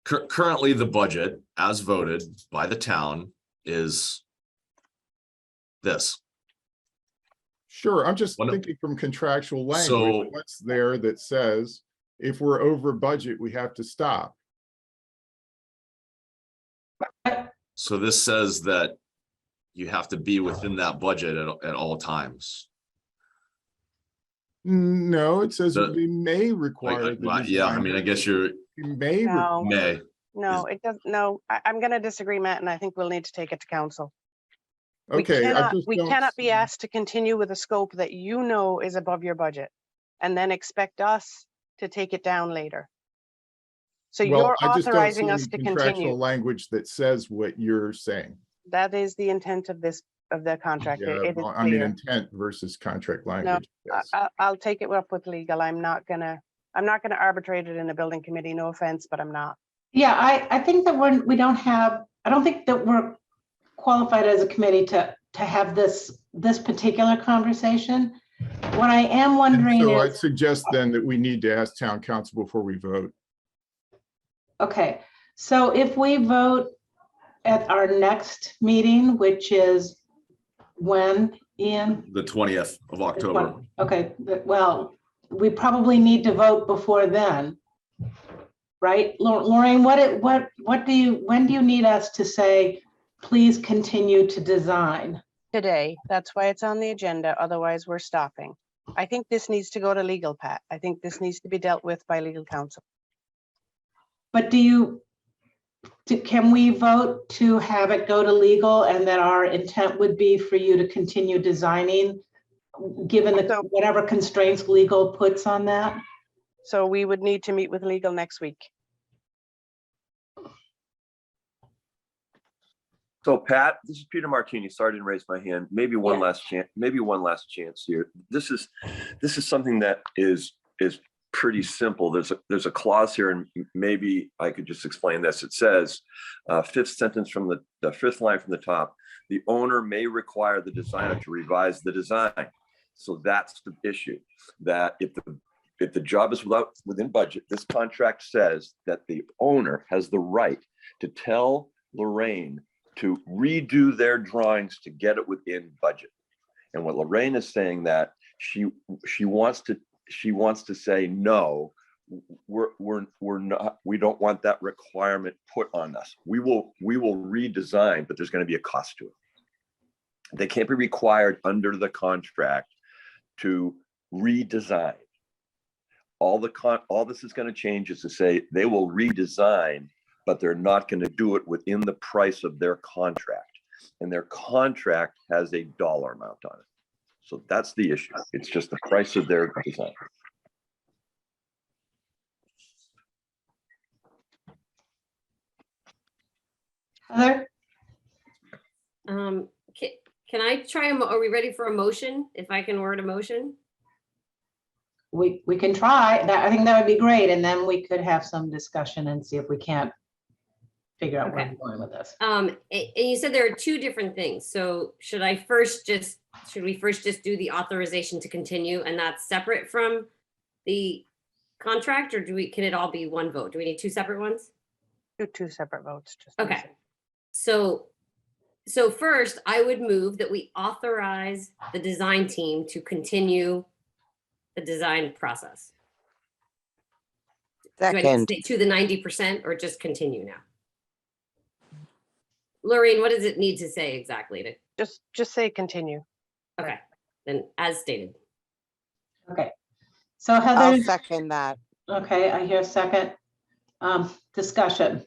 Currently, the budget as voted by the town is this. Sure, I'm just One of- thinking from contractual language, So- what's there that says if we're over budget, we have to stop? So this says that you have to be within that budget at all times. No, it says The- we may require the Yeah, I design. mean, I guess you're You may. No. may. No, it doesn't. No, I'm going to disagree, Matt, and I think we'll need to take it to council. Okay, I just We don't cannot be see- asked to continue with a scope that you know is above your budget and then expect us to take it down later. So Well, you're I just don't authorizing see us any to contractual continue. language that says what you're saying. That is the intent of this, of the contract. Yeah, It is well, I mean, clear. intent versus contract language. yes. I'll take it up with legal. I'm not gonna arbitrate it in a building committee. No offense, but I'm not. Yeah, I think that we don't have, I don't think that we're qualified as a committee to have this particular conversation. What I am And wondering so I'd is, suggest then that we need to ask town council before we vote. okay, so if we vote at our next meeting, which is when, Ian? The 20th of October. Okay, well, we probably need to vote before then. Right? Lorraine, when do you need us to say, please continue to design? Today, that's why it's on the agenda. Otherwise, we're stopping. I think this needs to go to legal, Pat. I think this needs to be dealt with by legal counsel. But can we vote to have it go to legal and that our intent would be for you to continue designing, given So- whatever constraints legal puts on that? So we would need to meet with legal next week. So Pat, this is Peter Martini. Sorry I didn't raise my hand. Maybe one Yeah. last chance, maybe one last chance here. This is something that is pretty simple. There's a clause here, and maybe I could just explain this. It says, fifth sentence from the fifth line from the top, the owner may require the designer to revise the design. So that's the issue, that if the job is within budget, this contract says that the owner has the right to tell Lorraine to redo their drawings to get it within budget. And what Lorraine is saying, that she wants to say, no, we don't want that requirement put on us. We will redesign, but there's going to be a cost to it. They can't be required under the contract to redesign. All this is going to change is to say they will redesign, but they're not going to do it within the price of their contract. And their contract has a dollar amount on it. So that's the issue. It's just the price of their design. Heather? Can I try, are we ready for a motion? If I can word a motion? We can try that. I think that would be great. And then we could have some discussion and see if we can't figure out where Okay. we're going with this. And you said there are two different things. So should we first just do the authorization to continue and that's separate from the contract, or can it all be one vote? Do we need two separate ones? Do two separate votes. Just to be Okay. safe. So first, I would move that we authorize the design team to continue the design process. Do I need to Second, say to the 90% or just continue now? Lorraine, what does it need to say exactly? Just say continue. Okay, then as stated. Okay. So I'll Heather, second that. okay, I hear second. Discussion.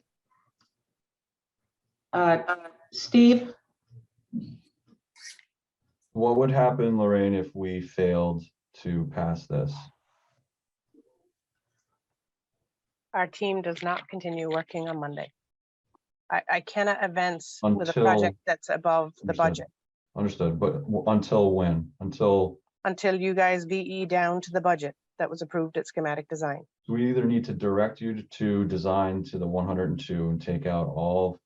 Steve? What would happen, Lorraine, if we failed to pass this? Our team does not continue working on Monday. I cannot advance with a Until- project that's above the Understood. budget Understood, but until when? Until until you guys VE down to the budget that was approved at schematic design. we either need to direct you to design to the 102 and take out all.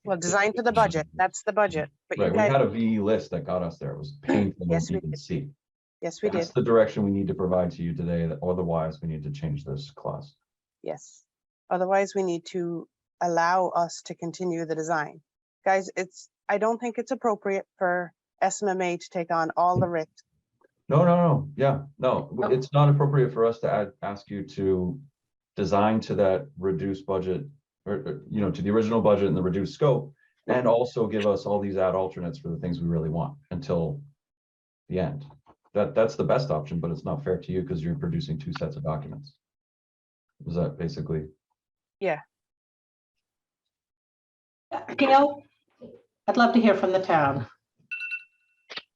Well, design to the budget, that's the budget, but you Right, we had guys, a VE list that got us there. It was painful Yes, to we even did. see. yes, we That's did, the direction we need to provide to you today, that otherwise we need to change this clause. yes. Otherwise, we need to allow us to continue the design. Guys, I don't think it's appropriate for SMMA to take on all the risk. No, yeah, no, it's not appropriate for us to ask you to design to that reduced budget, or, you know, to the original budget and the reduced scope, and also give us all these ad alternates for the things we really want until the end. That's the best option, but it's not fair to you because you're producing two sets of documents. Is that basically? Gail? I'd love to hear from the town.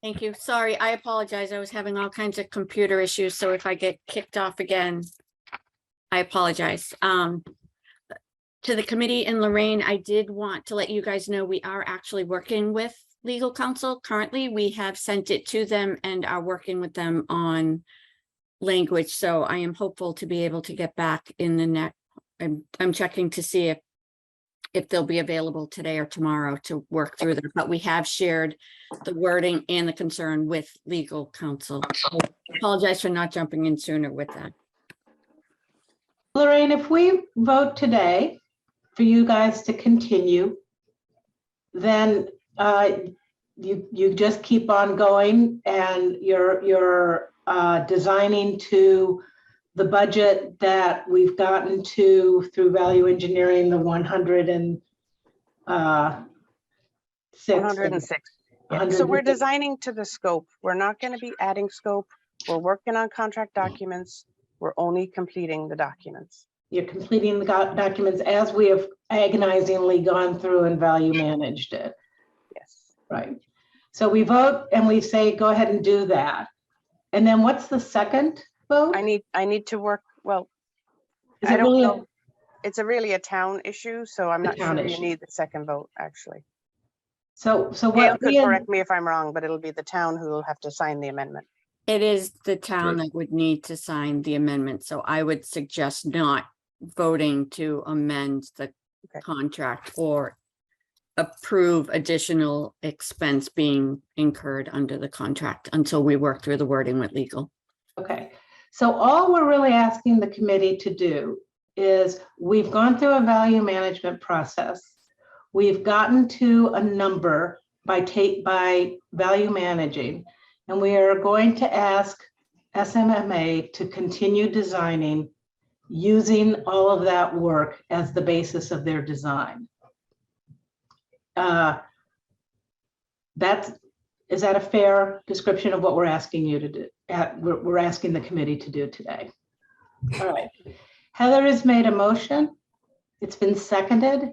Thank you. Sorry, I apologize. I was having all kinds of computer issues, so if I get kicked off again, I apologize. To the committee and Lorraine, I did want to let you guys know we are actually working with legal counsel. Currently, we have sent it to them and are working with them on language. So I am hopeful to be able to get back in the next. I'm checking to see if they'll be available today or tomorrow to work through them, but we have shared the wording and the concern with legal counsel. I apologize for not jumping in sooner with that. Lorraine, if we vote today for you guys to continue, then you just keep on going and you're designing to the budget that we've gotten to through value engineering, the 106. 106. Yeah, so 106. we're designing to the scope. We're not going to be adding scope. We're working on contract documents. We're only completing the documents. You're completing the documents as we have agonizingly gone through and value managed it. Yes. Right. So we vote and we say, go ahead and do that. And then what's the second vote? I need to work, well, Is I it don't really know. It's really a town issue, so I'm A not town sure you issue. need the second vote, actually. So Gail what could we had- correct me if I'm wrong, but it'll be the town who will have to sign the amendment. It is the town Right. that would need to sign the amendment, so I would suggest not voting to amend the Okay. contract or approve additional expense being incurred under the contract until we work through the wording with legal. Okay, so all we're really asking the committee to do is we've gone through a value management process. We've gotten to a number by value managing, and we are going to ask SMMA to continue designing using all of that work as the basis of their design. Is that a fair description of what we're asking you to do? We're asking the committee to do today. All right. Heather has made a motion. It's been seconded.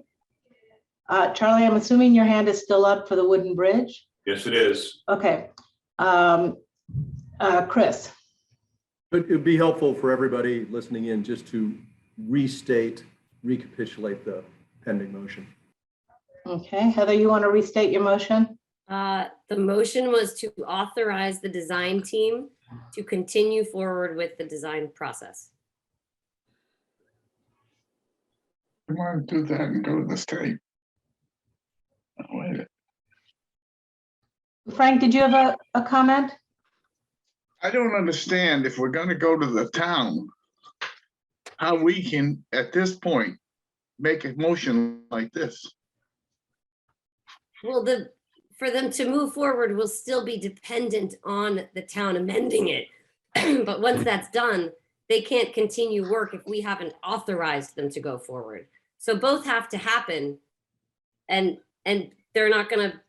Charlie, I'm assuming your hand is still up for the wooden bridge? Yes, it is. Okay. Chris. But it'd be helpful for everybody listening in just to recapitulate the pending motion. Okay, Heather, you want to restate your motion? The motion was to authorize the design team to continue forward with the design process. We want to do that and go to the state. Oh, wait. Frank, did you have a comment? I don't understand if we're going to go to the town, how we can, at this point, make a motion like this. Well, for them to move forward will still be dependent on the town amending it. But once that's done, they can't continue work if we haven't authorized them to go forward. So both have to happen, and they're not going to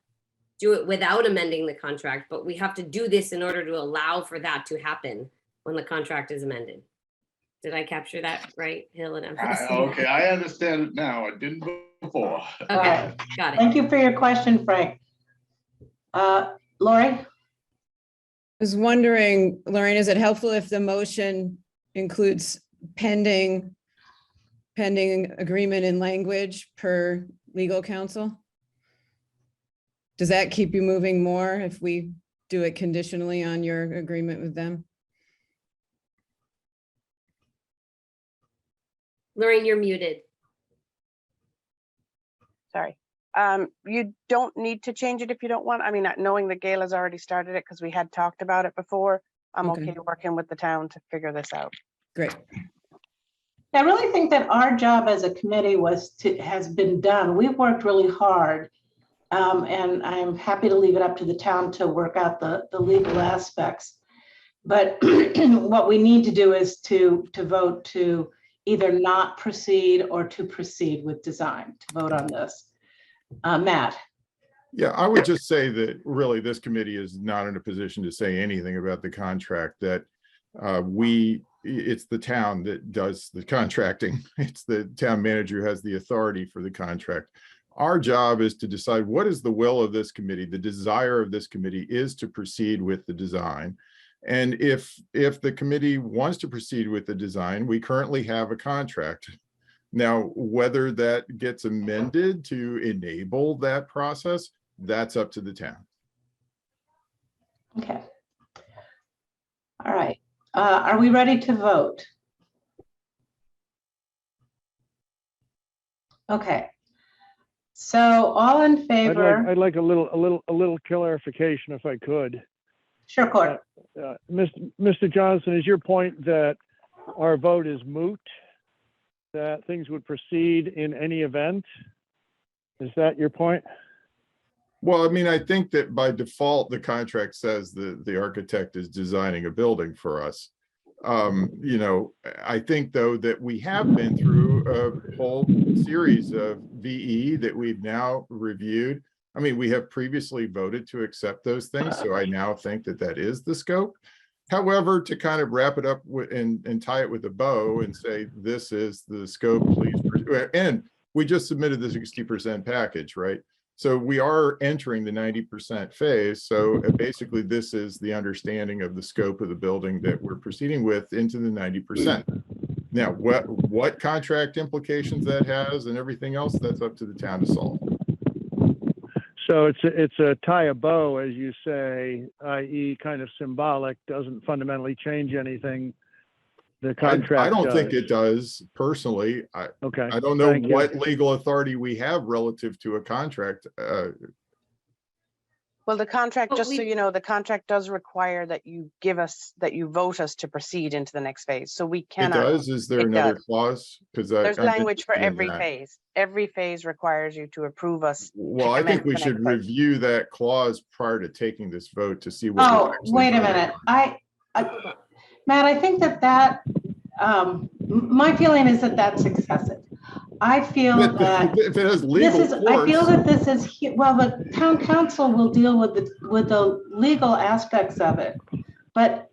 do it without amending the contract, but we have to do this in order to allow for that to happen when the contract is amended. Did I capture that right, Hill and Evans? Okay, I understand it now. I didn't before. Okay, got it. Thank you for your question, Frank. Lori? I was wondering, Lorraine, is it helpful if the motion includes pending agreement in language per legal counsel? Does that keep you moving more if we do it conditionally on your agreement with them? Lorraine, you're muted. Sorry. You don't need to change it if you don't want. I mean, knowing that Gail has already started it because we had talked about it before, I'm okay working with the town to figure this out. Great. I really think that our job as a committee has been done. We've worked really hard. And I'm happy to leave it up to the town to work out the legal aspects. But what we need to do is to vote to either not proceed or to proceed with design, to vote on this. Matt. Yeah, I would just say that really this committee is not in a position to say anything about the contract, that it's the town that does the contracting. It's the town manager who has the authority for the contract. Our job is to decide what is the will of this committee. The desire of this committee is to proceed with the design. And if the committee wants to proceed with the design, we currently have a contract. Now, whether that gets amended to enable that process, that's up to the town. Okay. All right. Are we ready to vote? Okay. So all in favor? I'd like a little clarification if I could. Sure, Court. Mr. Johnson, is your point that our vote is moot, that things would proceed in any event? Is that your point? Well, I mean, I think that by default, the contract says that the architect is designing a building for us. You know, I think though that we have been through a whole series of VE that we've now reviewed. I mean, we have previously voted to accept those things, so I now think that that is the scope. However, to kind of wrap it up and tie it with a bow and say, this is the scope, please. And we just submitted the 60% package, right? So we are entering the 90% phase. So basically this is the understanding of the scope of the building that we're proceeding with into the 90%. Now, what contract implications that has and everything else, that's up to the town to solve. So it's a tie a bow, as you say, i.e. kind of symbolic, doesn't fundamentally change anything. The contract I don't think it does personally. Okay. I don't know what legal authority we have relative to a contract. Well, the contract, just so you know, the contract does require that you vote us to proceed into the next phase. So we cannot. It does? Is there another clause? Because there's language for every phase. Every phase requires you to approve us. Well, I think we should review that clause prior to taking this vote to see what. Oh, wait a minute. Matt, I think that my feeling is that that's excessive. I feel that if it has legal force, I feel that this is, well, the town council will deal with the legal aspects of it. But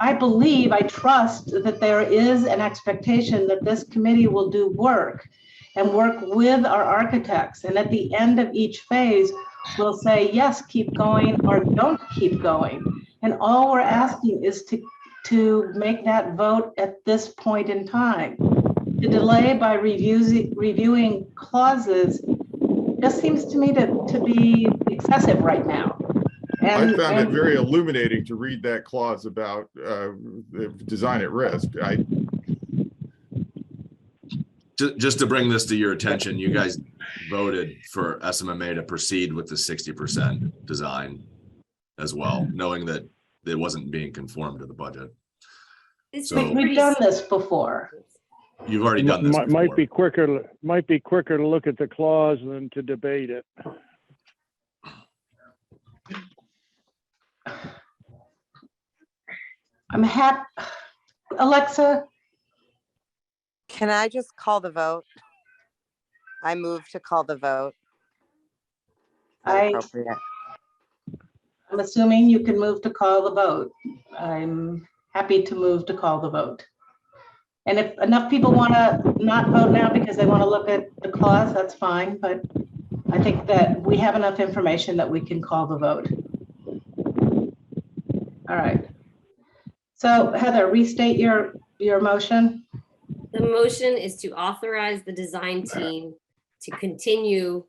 I trust that there is an expectation that this committee will do work and work with our architects. And at the end of each phase, we'll say, yes, keep going or don't keep going. And all we're asking is to make that vote at this point in time. The delay by reviewing clauses just seems to me to be excessive right now. I found it very illuminating to read that clause about design at risk. Just to bring this to your attention, you guys voted for SMMA to proceed with the 60% design as well, knowing that it wasn't being conformed to the budget. We've done this before. You've already done this before. Might be quicker to look at the clause than to debate it. I'm happy. Alexa, Can I just call the vote? I move to call the vote. Is that appropriate? I'm assuming you can move to call the vote. I'm happy to move to call the vote. And if enough people want to not vote now because they want to look at the clause, that's fine. But I think that we have enough information that we can call the vote. All right. So Heather, restate your motion. The motion is to authorize the design team to continue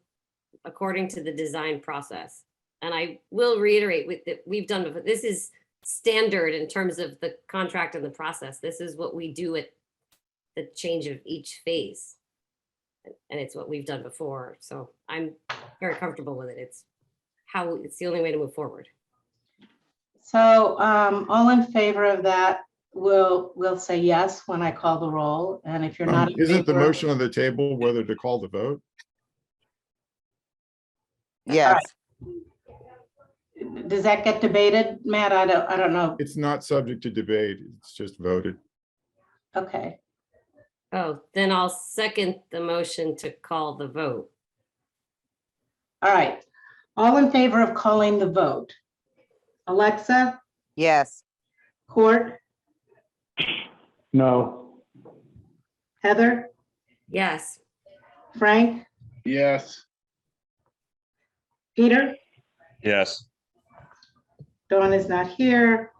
according to the design process. And I will reiterate with that we've done before. This is standard in terms of the contract and the process. This is what we do at the change of each phase. And it's what we've done before. So I'm very comfortable with it. It's the only way to move forward. So all in favor of that, we'll say yes when I call the roll. And if you're not in Isn't the favor- motion on the table whether to call the vote? Yes. Does that get debated, Matt? I don't know. It's not subject to debate. It's just voted. Okay. Oh, then I'll second the motion to call the vote. All right. All in favor of calling the vote? Alexa, Yes. Court, No. Heather, Yes. Frank, Yes. Peter, Yes. Dawn is not here.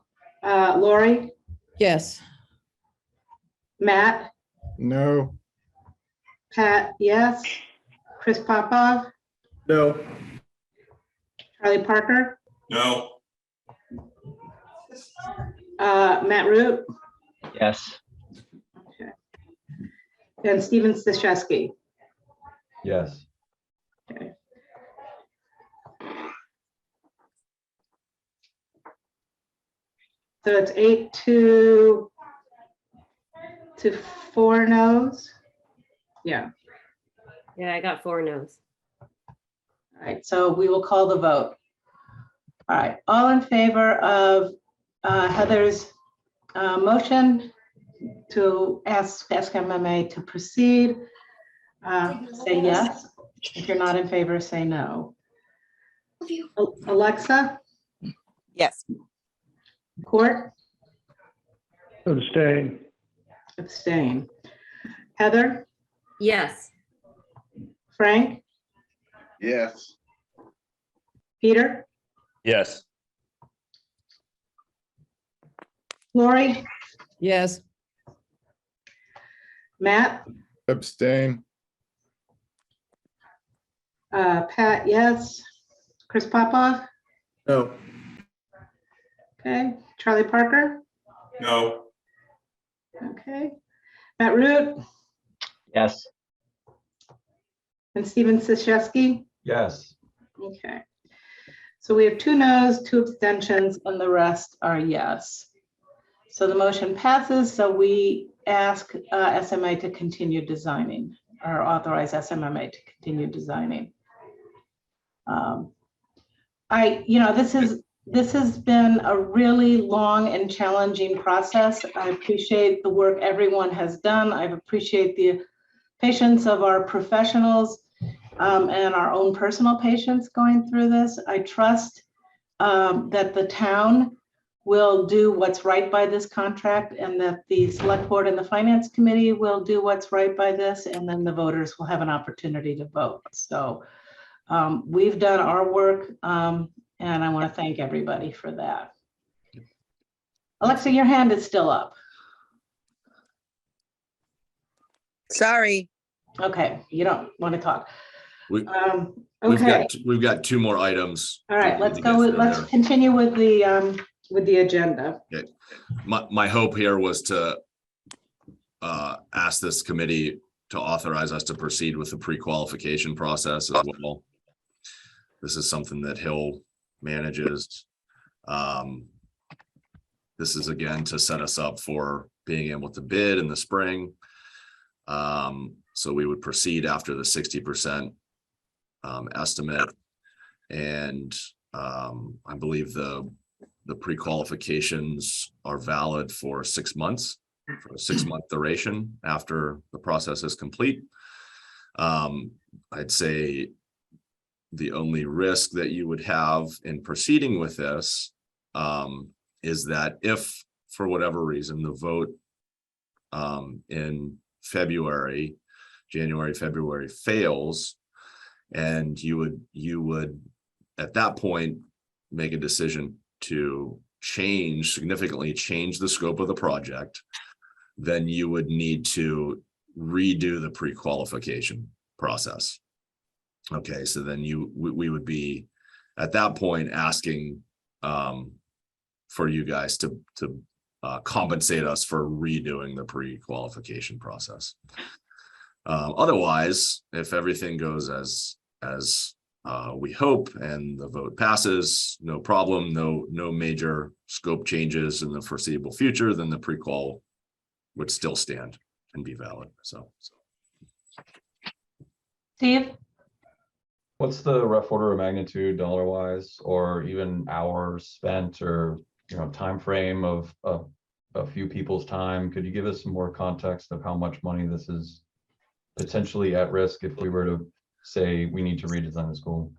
Lori, Yes. Matt, No. Pat, yes. Chris Popov, No. Charlie Parker, No. Matt Root, Yes. and Steven Stashewski. Yes. Okay. So it's 8 to 4 no's. Yeah. Yeah, I got 4 no's. All right, so we will call the vote. All right, all in favor of Heather's motion to ask SMMA to proceed, say yes. If you're not in favor, say no. Alexa, Yes. Court, Abstain. abstain. Heather, Yes. Frank, Yes. Peter, Yes. Lori, Yes. Matt, Abstain. Pat, yes. Chris Popov, No. okay. Charlie Parker, No. okay. Matt Root Yes. and Steven Stashewski. Yes. Okay. So we have 2 no's, 2 abstentions, and the rest are yes. So the motion passes. So we ask SMA to continue designing, or authorize SMMA to continue designing. This has been a really long and challenging process. I appreciate the work everyone has done. I appreciate the patience of our professionals and our own personal patience going through this. I trust that the town will do what's right by this contract, and that the select board and the finance committee will do what's right by this, and then the voters will have an opportunity to vote. So we've done our work, and I want to thank everybody for that. Alexa, your hand is still up. Sorry. Okay, you don't want to talk. We've Okay, got two more items. all right, that we let's need to go get with, through let's here. continue with the agenda. Okay. My hope here was to ask this committee to authorize us to proceed with the pre-qualification process as well. This is something that Hill manages. This is again to set us up for being able to bid in the spring. So we would proceed after the 60% estimate. And I believe the pre-qualifications are valid for 6 months, for a 6-month duration after the process is complete. I'd say the only risk that you would have in proceeding with this is that if for whatever reason the vote in January, February fails, and you would at that point make a decision to significantly change the scope of the project, then you would need to redo the pre-qualification process. Okay, so then we would be at that point asking for you guys to compensate us for redoing the pre-qualification process. Otherwise, if everything goes as we hope and the vote passes, no problem, no major scope changes in the foreseeable future, then the pre-qual would still stand and be valid. So Steve? What's the rough order of magnitude dollar wise, or even hours spent, or time frame of a few people's time? Could you give us some more context of how much money this is potentially at risk if we were to say we need to redesign the school?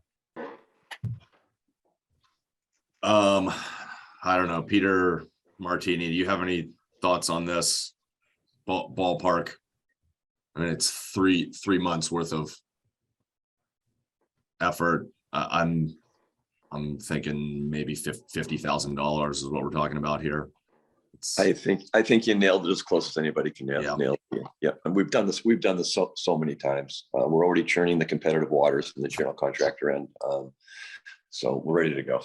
I don't know, Peter Martini, do you have any thoughts on this ballpark? I mean, it's three months worth of effort. I'm thinking maybe $50,000 is what we're talking about here. I think you nailed it as close as anybody can nail it. Yeah, and we've done this so many times. We're already churning the competitive waters from the general contractor end, so we're ready to go.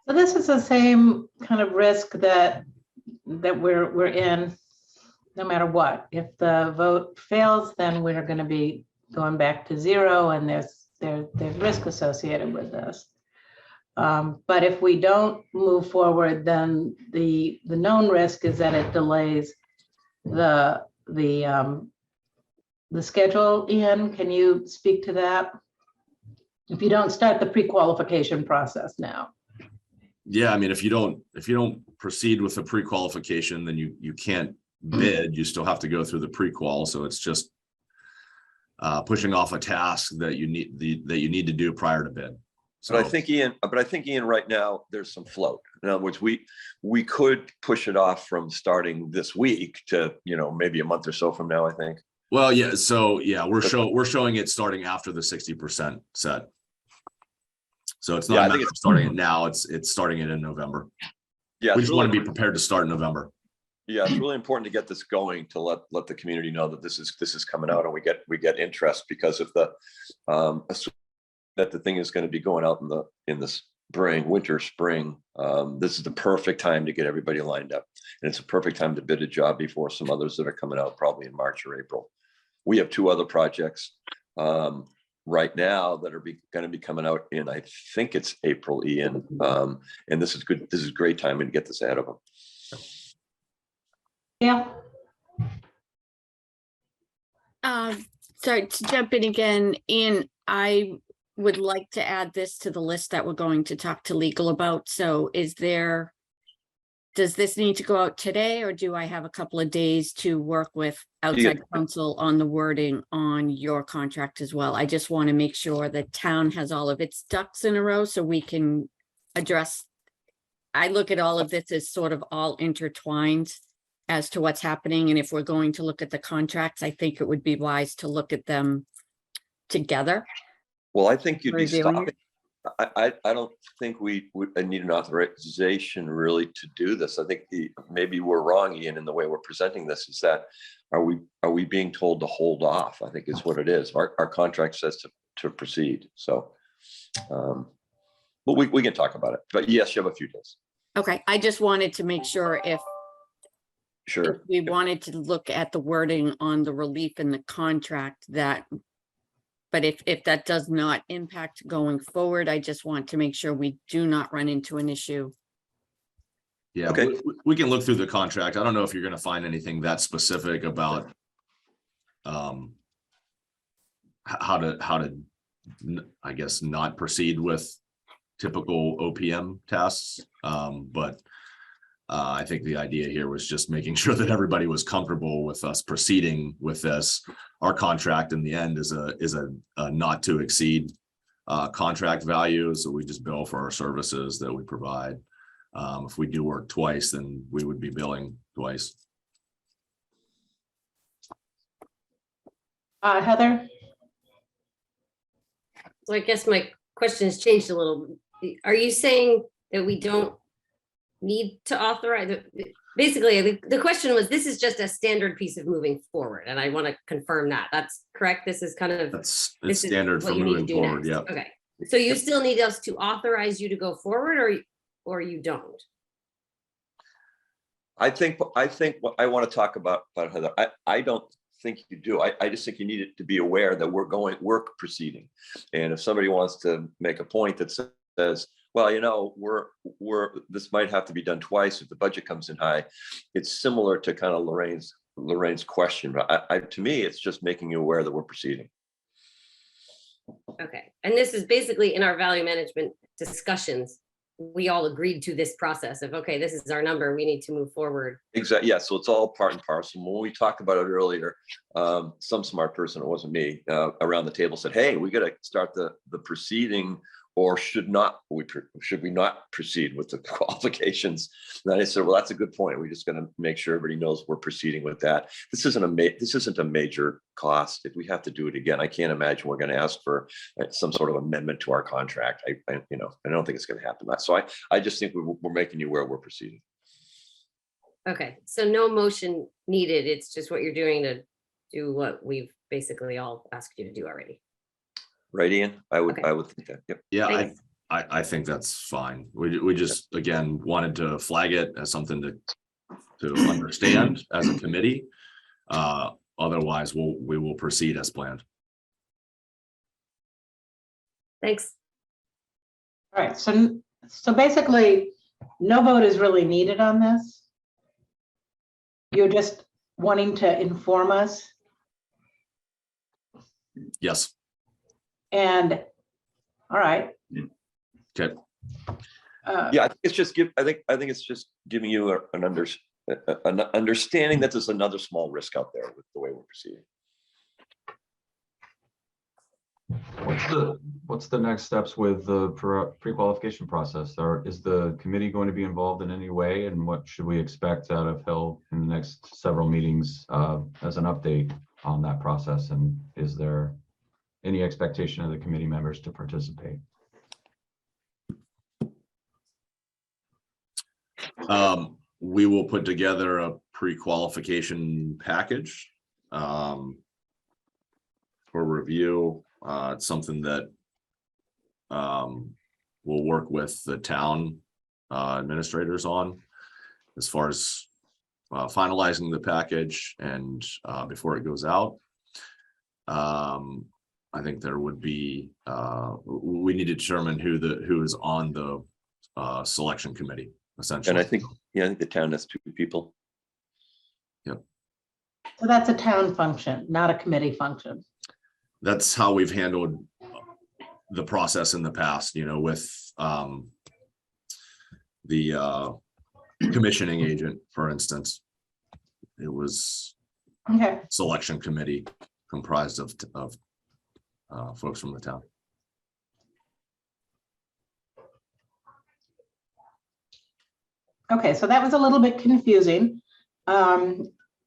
So this is the same kind of risk that we're in, no matter what. If the vote fails, then we're going to be going back to zero, and there's risk associated with this. But if we don't move forward, then the known risk is that it delays the schedule. Ian, can you speak to that? If you don't start the pre-qualification process now. Yeah, I mean, if you don't proceed with the pre-qualification, then you can't bid. You still have to go through the pre-qual. So it's just pushing off a task that you need to do prior to bid. So But I think Ian, right now there's some float. In other words, we could push it off from starting this week to maybe a month or so from now, I think. Well, yeah. So yeah, we're showing it starting after the 60% set. So it's not starting it now. It's starting it in November. Yeah, we just want to be prepared to start in November. Yeah, it's really important to get this going, to let the community know that this is coming out, and we get interest, because if that the thing is going to be going out in the spring, this is the perfect time to get everybody lined up, and it's a perfect time to bid a job before some others that are coming out probably in March or April. We have 2 other projects right now that are going to be coming out in, I think it's April, Ian, and this is good. This is great timing to get this ahead of them. Yeah. Sorry to jump in again, Ian. I would like to add this to the list that we're going to talk to legal about. So does this need to go out today, or do I have a couple of days to work with outside counsel on the wording on your contract as well? I just want to make sure the town has all of its ducks in a row so we can address. I look at all of this as sort of all intertwined as to what's happening. And if we're going to look at the contracts, I think it would be wise to look at them together. Well, I think you'd be stopping. I don't think we need an authorization really to do this. I think maybe we're wrong, Ian, in the way we're presenting this, is that are we being told to hold off? I think is what it is. Our contract says to proceed. So, but we can talk about it. But yes, you have a few days. Okay, I just wanted to make sure if Sure. we wanted to look at the wording on the relief in the contract that, but if that does not impact going forward, I just want to make sure we do not run into an issue. Yeah, Okay. we can look through the contract. I don't know if you're gonna find anything that specific about how to I guess not proceed with typical OPM tasks. But I think the idea here was just making sure that everybody was comfortable with us proceeding with this. Our contract in the end is a not to exceed contract value. So we just bill for our services that we provide. If we do work twice, then we would be billing twice. Heather? So I guess my question has changed a little. Are you saying that we don't need to authorize? Basically, the question was, this is just a standard piece of moving forward, and I want to confirm that. That's correct? This is kind of. It's this is standard for what you need to moving do forward. next. Yeah. Okay. So you still need us to authorize you to go forward, or you don't? I think what I want to talk about Heather, I don't think you do. I just think you need it to be aware that we're proceeding. And if somebody wants to make a point that says, well, you know, this might have to be done twice if the budget comes in high, it's similar to kind of Lorraine's question. But to me, it's just making you aware that we're proceeding. Okay. And this is basically in our value management discussions, we all agreed to this process of, okay, this is our number, we need to move forward. Exactly. Yeah. So it's all part and parcel. When we talked about it earlier, some smart person, it wasn't me, around the table said, hey, we got to start the proceeding, or should we not proceed with the qualifications? And I said, well, that's a good point. We're just going to make sure everybody knows we're proceeding with that. This isn't a major cost. If we have to do it again, I can't imagine we're going to ask for some sort of amendment to our contract. I don't think it's going to happen. So I just think we're making you aware we're proceeding. Okay, so no motion needed. It's just what you're doing to do what we've basically all asked you to do already. Right, Ian? I would think that. Yep. Yeah, Thanks. I think that's fine. We just, again, wanted to flag it as something to understand as a committee. Otherwise, we will proceed as planned. Thanks. All right, so basically, no vote is really needed on this. You're just wanting to inform us, Yes. and, all right. Okay. Yeah, I think it's just giving you an understanding that there's another small risk out there with the way we're proceeding. What's the next steps with the pre-qualification process? Or is the committee going to be involved in any way? And what should we expect out of Hill in the next several meetings as an update on that process? And is there any expectation of the committee members to participate? We will put together a pre-qualification package for review. It's something that we'll work with the town administrators on as far as finalizing the package, and before it goes out. I think there would be we need to determine who is on the selection committee, essentially. And I think the town has 2 people. Yep. So that's a town function, not a committee function. That's how we've handled the process in the past, with the commissioning agent, for instance. It was Okay. selection committee comprised of folks from the town. Okay, so that was a little bit confusing.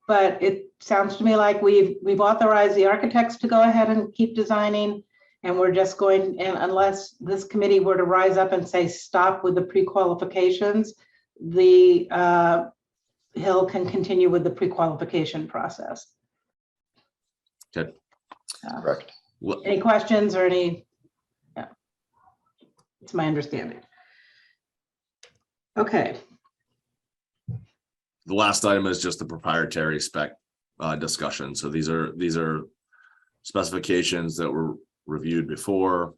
But it sounds to me like we've authorized the architects to go ahead and keep designing, And we're just going, and unless this committee were to rise up and say, stop with the pre-qualifications, the Hill can continue with the pre-qualification process. Okay. Correct. Well, Any questions or any? Yeah, it's my understanding. Okay, the last item is just the proprietary spec discussion. So these are specifications that were reviewed before.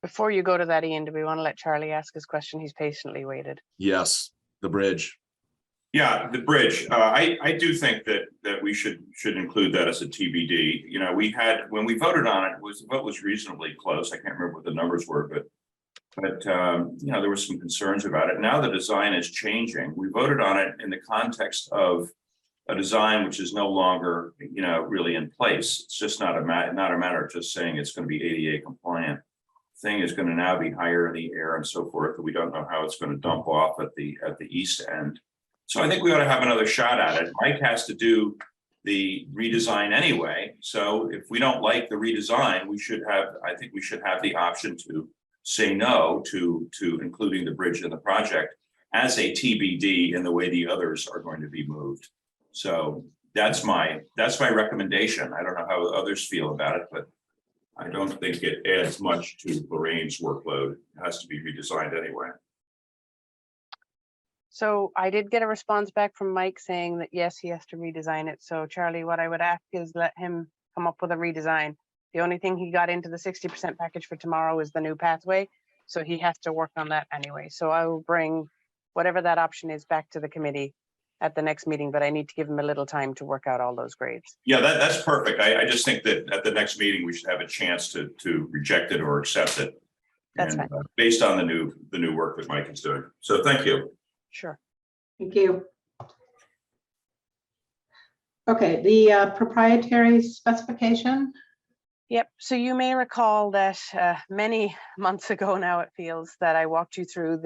Before you go to that, Ian, do we want to let Charlie ask his question? He's patiently waited. Yes, the bridge. Yeah, the bridge. I do think that we should include that as a TBD. You know, we had, when we voted on it, the vote was reasonably close. I can't remember what the numbers were, but you know, there were some concerns about it. Now the design is changing. We voted on it in the context of a design which is no longer, you know, really in place. It's just not a matter of just saying it's going to be ADA compliant. Thing is going to now be higher in the air and so forth. But we don't know how it's going to dump off at the east end. So I think we ought to have another shot at it. Mike has to do the redesign anyway. So if we don't like the redesign, I think we should have the option to say no to including the bridge in the project as a TBD in the way the others are going to be moved. So that's my recommendation. I don't know how others feel about it, but I don't think it adds much to Lorraine's workload. It has to be redesigned anyway. So I did get a response back from Mike saying that, yes, he has to redesign it. So Charlie, what I would ask is let him come up with a redesign. The only thing he got into the 60% package for tomorrow is the new pathway. So he has to work on that anyway. So I will bring whatever that option is back to the committee at the next meeting, but I need to give him a little time to work out all those grades. Yeah, that's perfect. I just think that at the next meeting, we should have a chance to reject it or accept it. That's and, fine. Based on the new work that Mike is doing. So thank you. Sure. thank you. Okay, the proprietary specification. Yep. So you may recall that many months ago now, it feels, that I walked you through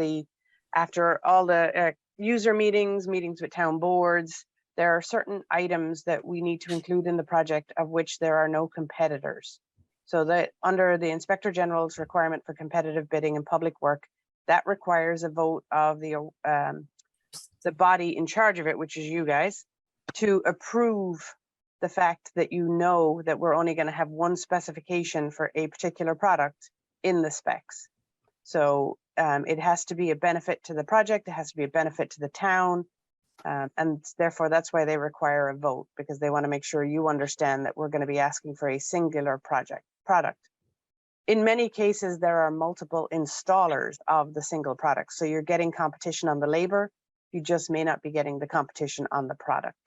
after all the user meetings with town boards, there are certain items that we need to include in the project of which there are no competitors. So that under the Inspector General's requirement for competitive bidding and public work, that requires a vote of the body in charge of it, which is you guys, to approve the fact that you know that we're only going to have one specification for a particular product in the specs. So it has to be a benefit to the project, it has to be a benefit to the town, and therefore that's why they require a vote, because they want to make sure you understand that we're going to be asking for a singular product. In many cases, there are multiple installers of the single product, so you're getting competition on the labor, you just may not be getting the competition on the product.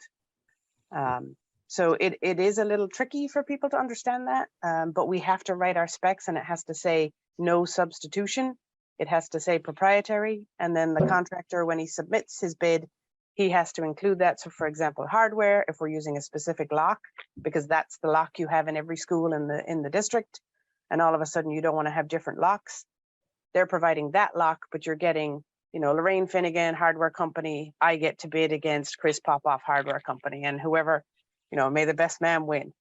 So it is a little tricky for people to understand that, but we have to write our specs and it has to say no substitution. It has to say proprietary, and then the contractor, when he submits his bid, he has to include that. So for example, hardware, if we're using a specific lock, because that's the lock you have in every school in the district, and all of a sudden you don't want to have different locks, they're providing that lock, but you're getting, you know, Lorraine Finnegan hardware company, I get to bid against Chris Popoff hardware company, and whoever, you know, may the best man win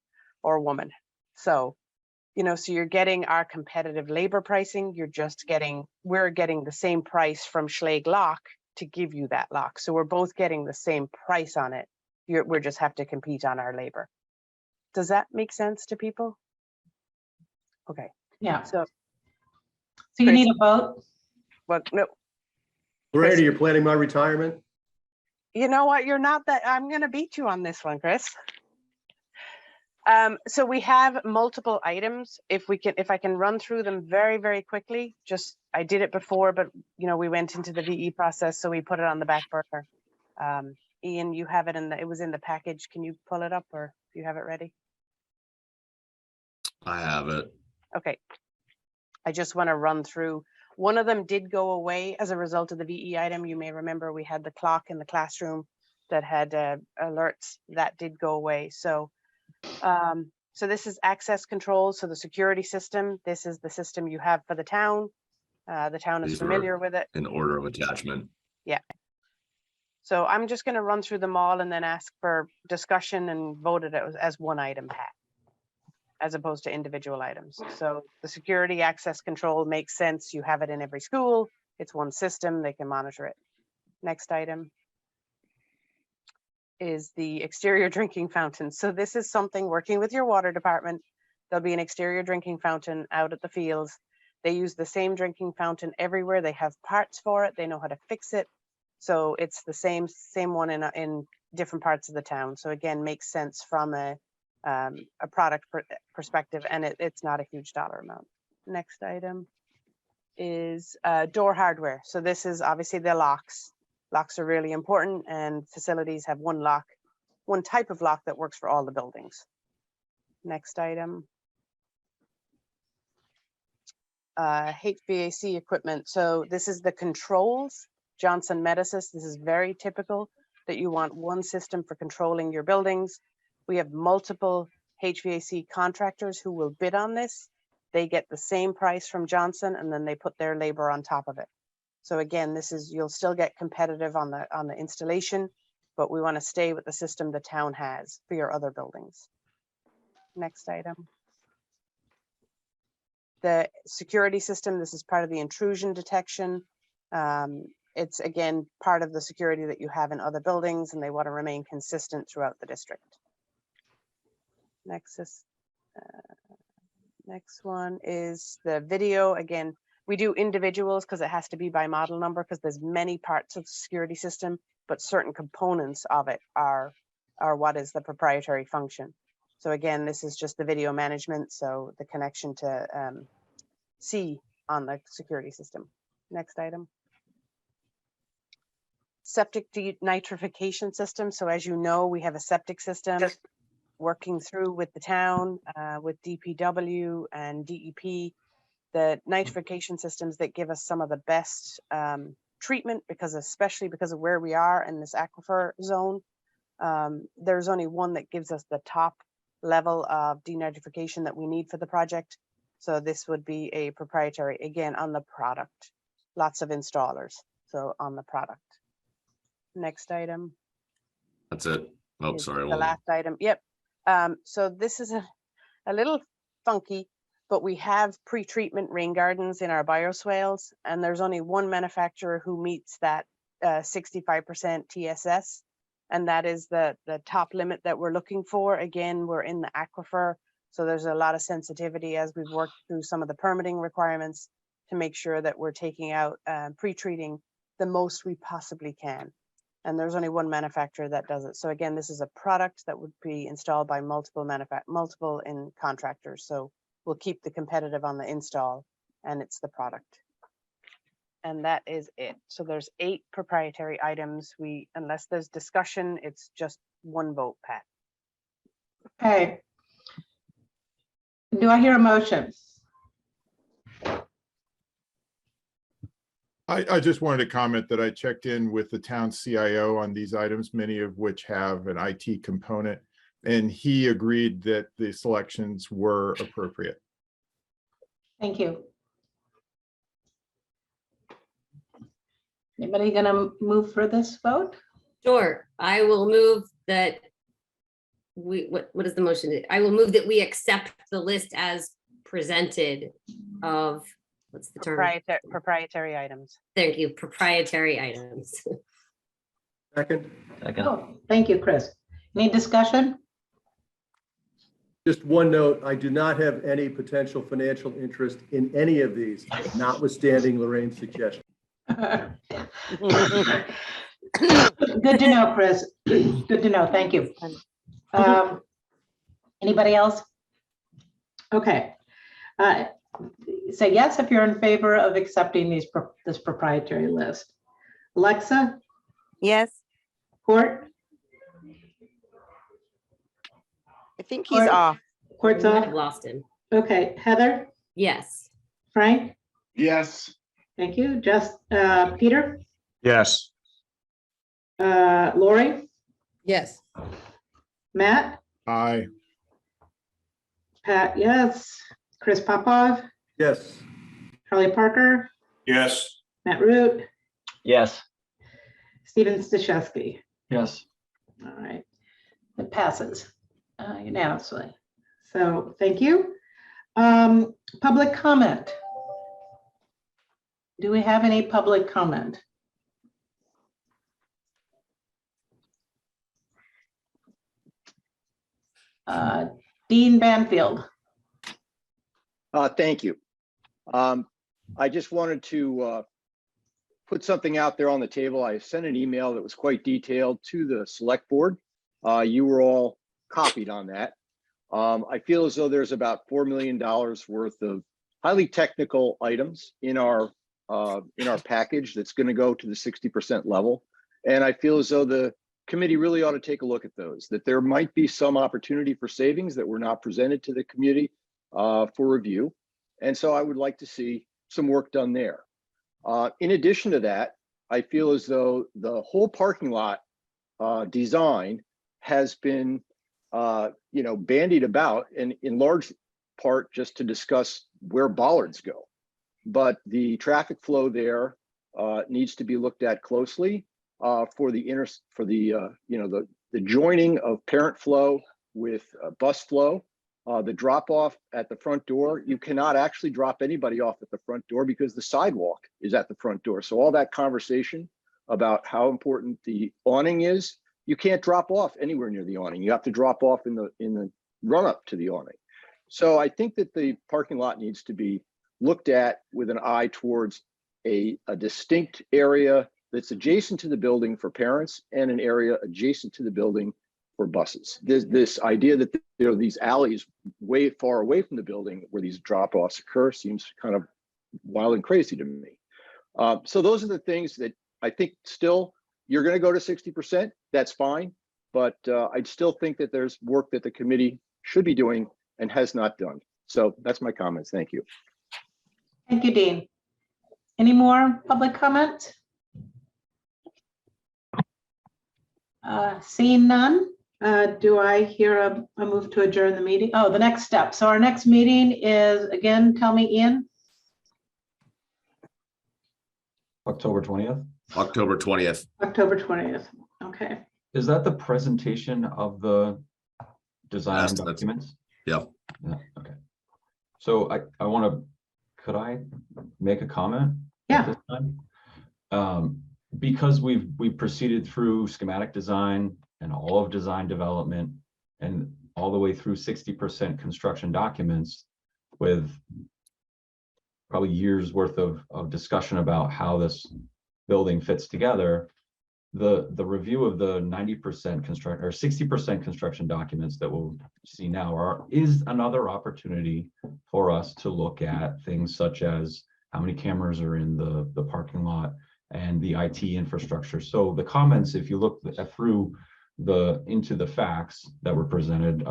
or woman. So, you know, so you're getting our competitive labor pricing, we're getting the same price from Schlage Lock to give you that lock. So we're both getting the same price on it. We just have to compete on our labor. Does that make sense to people? Okay. Yeah. So you need a vote? Well, no. Lorraine, you're planning my retirement? You know what? You're not that. I'm going to beat you on this one, Chris. So we have multiple items. If I can run through them very, very quickly, I did it before, but you know, we went into the VE process, so we put it on the back burner. Ian, you have it it was in the package. Can you pull it up, or do you have it ready? I have it. Okay. I just want to run through. One of them did go away as a result of the VE item. You may remember we had the clock in the classroom that had alerts that did go away. So this is access control. So the security system, this is the system you have for the town. The town is These familiar are with it. in order of attachment. Yeah. So I'm just going to run through them all and then ask for discussion and vote it as one item, Pat. as opposed to individual items. So the security access control makes sense. You have it in every school. It's one system. They can monitor it. Next item is the exterior drinking fountain. So this is something working with your water department. There'll be an exterior drinking fountain out at the fields. They use the same drinking fountain everywhere. They have parts for it. They know how to fix it. So it's the same one in different parts of the town. So again, makes sense from a product perspective, and it's not a huge dollar amount. Next item is door hardware. So this is obviously the locks. Locks are really important, and facilities have one lock, one type of lock that works for all the buildings. Next item. HVAC equipment. So this is the controls, Johnson Medisys. This is very typical that you want one system for controlling your buildings. We have multiple HVAC contractors who will bid on this. They get the same price from Johnson, and then they put their labor on top of it. So again, this is, you'll still get competitive on the installation, but we want to stay with the system the town has for your other buildings. Next item. The security system, this is part of the intrusion detection. It's again, part of the security that you have in other buildings, and they want to remain consistent throughout the district. Next one is the video. Again, we do individuals because it has to be by model number, because there's many parts of the security system, but certain components of it are what is the proprietary function. So again, this is just the video management, so the connection to C on the security system. Next item. Septic denitrification system. So as you know, we have a septic system working through with the town, with DPW and DEP. The nitrification systems that give us some of the best treatment, especially because of where we are in this aquifer zone. There's only one that gives us the top level of denitrification that we need for the project. So this would be a proprietary, again, on the product. Lots of installers, so on the product. Next item. That's it. Oh, sorry. The last item. Yep. So this is a little funky, but we have pre-treatment rain gardens in our bioswales, and there's only one manufacturer who meets that 65% TSS, and that is the top limit that we're looking for. Again, we're in the aquifer, so there's a lot of sensitivity as we've worked through some of the permitting requirements to make sure that we're taking out pre-treating the most we possibly can. And there's only one manufacturer that does it. So again, this is a product that would be installed by multiple contractors. So we'll keep the competitive on the install, and it's the product. And that is it. So there's 8 proprietary items. Unless there's discussion, it's just one vote, Pat. Okay. Do I hear a motion? I just wanted to comment that I checked in with the town CIO on these items, many of which have an IT component, and he agreed that the selections were appropriate. Thank you. Anybody gonna move for this vote? Sure, I will move that what is the motion? I will move that we accept the list as presented of, what's the term? Proprietary items. Thank you, proprietary items. Second. Oh, thank you, Chris. Any discussion? Just one note, I do not have any potential financial interest in any of these, notwithstanding Lorraine's suggestion. Good to know, Chris. Good to know. Thank you. Anybody else? Okay. Say yes if you're in favor of accepting this proprietary list. Alexa? Yes. Court? I think he's off. Court's I've off? lost him. Okay. Heather? Yes. Frank? Yes. Thank you. Just Peter? Yes. Lori? Yes. Matt? Aye. Pat, yes. Chris Popov? Yes. Charlie Parker? Yes. Matt Root? Yes. Stephen Stashewski? Yes. All right. It passes unanimously. So thank you. Public comment. Do we have any public comment? Dean Banfield. Thank you. I just wanted to put something out there on the table. I sent an email that was quite detailed to the select board. You were all copied on that. I feel as though there's about $4 million worth of highly technical items in our package that's going to go to the 60% level. And I feel as though the committee really ought to take a look at those, that there might be some opportunity for savings that were not presented to the community for review. And so I would like to see some work done there. In addition to that, I feel as though the whole parking lot design has been bandied about, and in large part just to discuss where bollards go. But the traffic flow there needs to be looked at closely for the joining of parent flow with bus flow. The drop off at the front door, you cannot actually drop anybody off at the front door because the sidewalk is at the front door. So all that conversation about how important the awning is, you can't drop off anywhere near the awning. You have to drop off in the run up to the awning. So I think that the parking lot needs to be looked at with an eye towards a distinct area that's adjacent to the building for parents and an area adjacent to the building for buses. This idea that there are these alleys way far away from the building where these drop-offs occur seems kind of wild and crazy to me. So those are the things that I think still you're going to go to 60%. That's fine. But I'd still think that there's work that the committee should be doing and has not done. So that's my comments. Thank you. Thank you, Dean. Any more public comment? Seeing none, do I hear a move to adjourn the meeting? Oh, the next step. So our next meeting is, again, tell me, Ian. October 20th. October 20th. October 20th. Okay. Is that the presentation of the design Estimates. documents? Yeah. Yeah, okay. So I want to, could I make a comment? Yeah. At this time? Because we've proceeded through schematic design and all of design development and all the way through 60% construction documents with probably years worth of discussion about how this building fits together. The review of the 90% construction or 60% construction documents that we'll see now is another opportunity for us to look at things such as how many cameras are in the parking lot and the IT infrastructure. So the comments, if you look through into the facts that were presented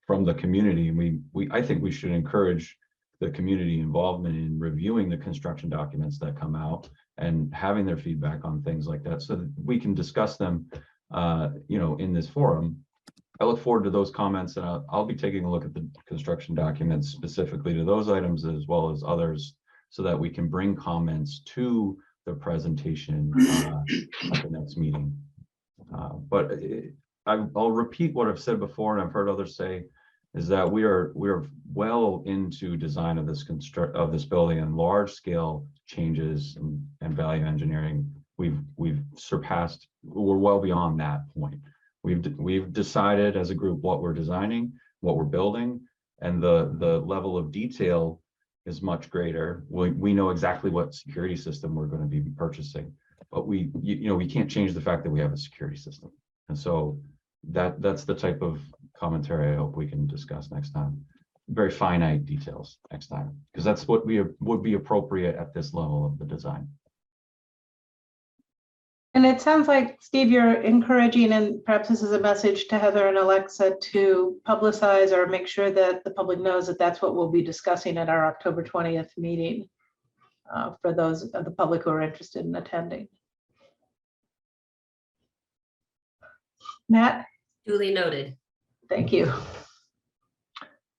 from the community, I think we should encourage the community involvement in reviewing the construction documents that come out and having their feedback on things like that so that we can discuss them in this forum. I look forward to those comments, and I'll be taking a look at the construction documents specifically to those items as well as others so that we can bring comments to the presentation at the next meeting. But I'll repeat what I've said before, and I've heard others say, is that we are well into design of this building and large scale changes and value engineering. We're well beyond that point. We've decided as a group what we're designing, what we're building, and the level of detail is much greater. We know exactly what security system we're going to be purchasing, but we can't change the fact that we have a security system. And so that's the type of commentary I hope we can discuss next time. Very finite details next time, because that's what would be appropriate at this level of the design. And it sounds like, Steve, you're encouraging, and perhaps this is a message to Heather and Alexa, to publicize or make sure that the public knows that that's what we'll be discussing at our October 20th meeting for those of the public who are interested in attending. Matt? Duly noted. Thank you.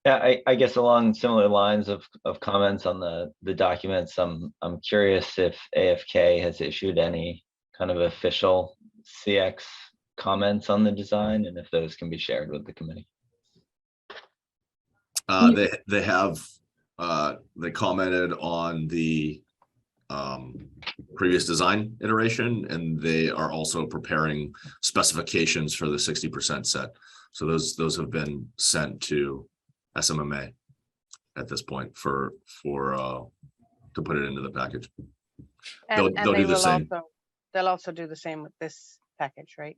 Yeah, I guess along similar lines of comments on the documents, I'm curious if AFK has issued any kind of official CX comments on the design and if those can be shared with the committee. They have, they commented on the previous design iteration, and they are also preparing specifications for the 60% set. So those have been sent to SMMA at this point for to put it into the package. They'll And do they the will same. also, they'll also do the same with this package, right?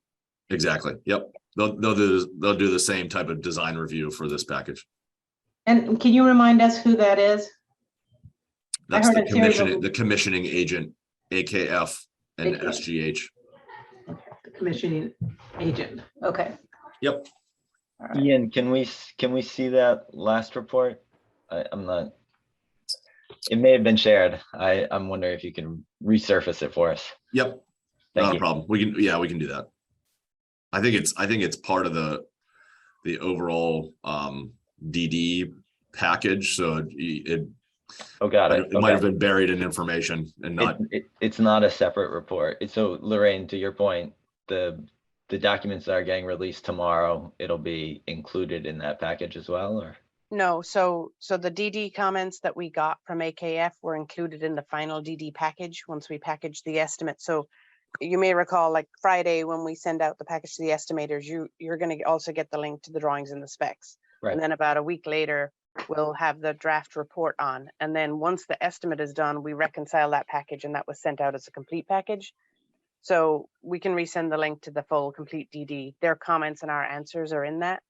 Exactly. Yep. They'll do the same type of design review for this package. And can you remind us who that is? That's heard the a series of- commissioning agent, AKF and AKF. SGH. The commissioning agent. Okay. Yep. All right. Ian, can we see that last report? I'm not, it may have been shared. I'm wondering if you can resurface it for us. Yep. Thank Not you. a problem. We can do that. I think it's part of the overall DD package. So it Oh, got it. might have Okay. been buried in information and not. It's not a separate report. So Lorraine, to your point, the documents that are getting released tomorrow, it'll be included in that package as well, or? No, so the DD comments that we got from AKF were included in the final DD package once we packaged the estimate. So you may recall, like Friday, when we send out the package to the estimators, you're going to also get the link to the drawings and the specs. Right. And then about a week later, we'll have the draft report on. And then once the estimate is done, we reconcile that package, and that was sent out as a complete package. So we can resend the link to the full complete DD. Their comments and our answers are in that.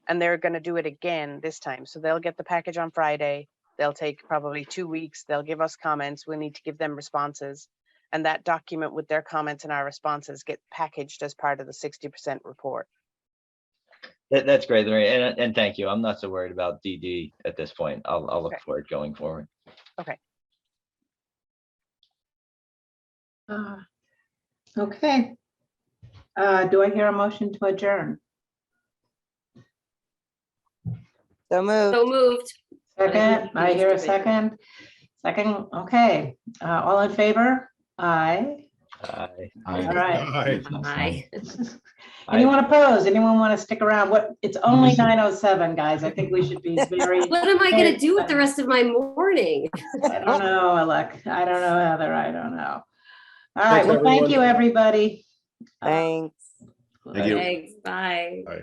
And they're going to do it again this time. So they'll get the package on Friday. They'll take probably 2 weeks. They'll give us comments. We need to give them responses. And that document with their comments and our responses get packaged as part of the 60% report. That's great, Lorraine, and thank you. I'm not so worried about DD at this point. I'll look Okay. for it going forward. Okay. Okay. Do I hear a motion to adjourn? So moved. So moved. Second, I hear a second. Second, okay. All in favor? Aye. All right. Aye. Anyone opposed? Anyone want to stick around? It's only 9:07, guys. I think we should be very. What am I gonna do with the rest of my morning? I don't know, Alec. I don't know, Heather. I don't know. All right, Thanks, well, thank everyone. you, everybody. Thanks. Thank you. Thanks, bye. Bye.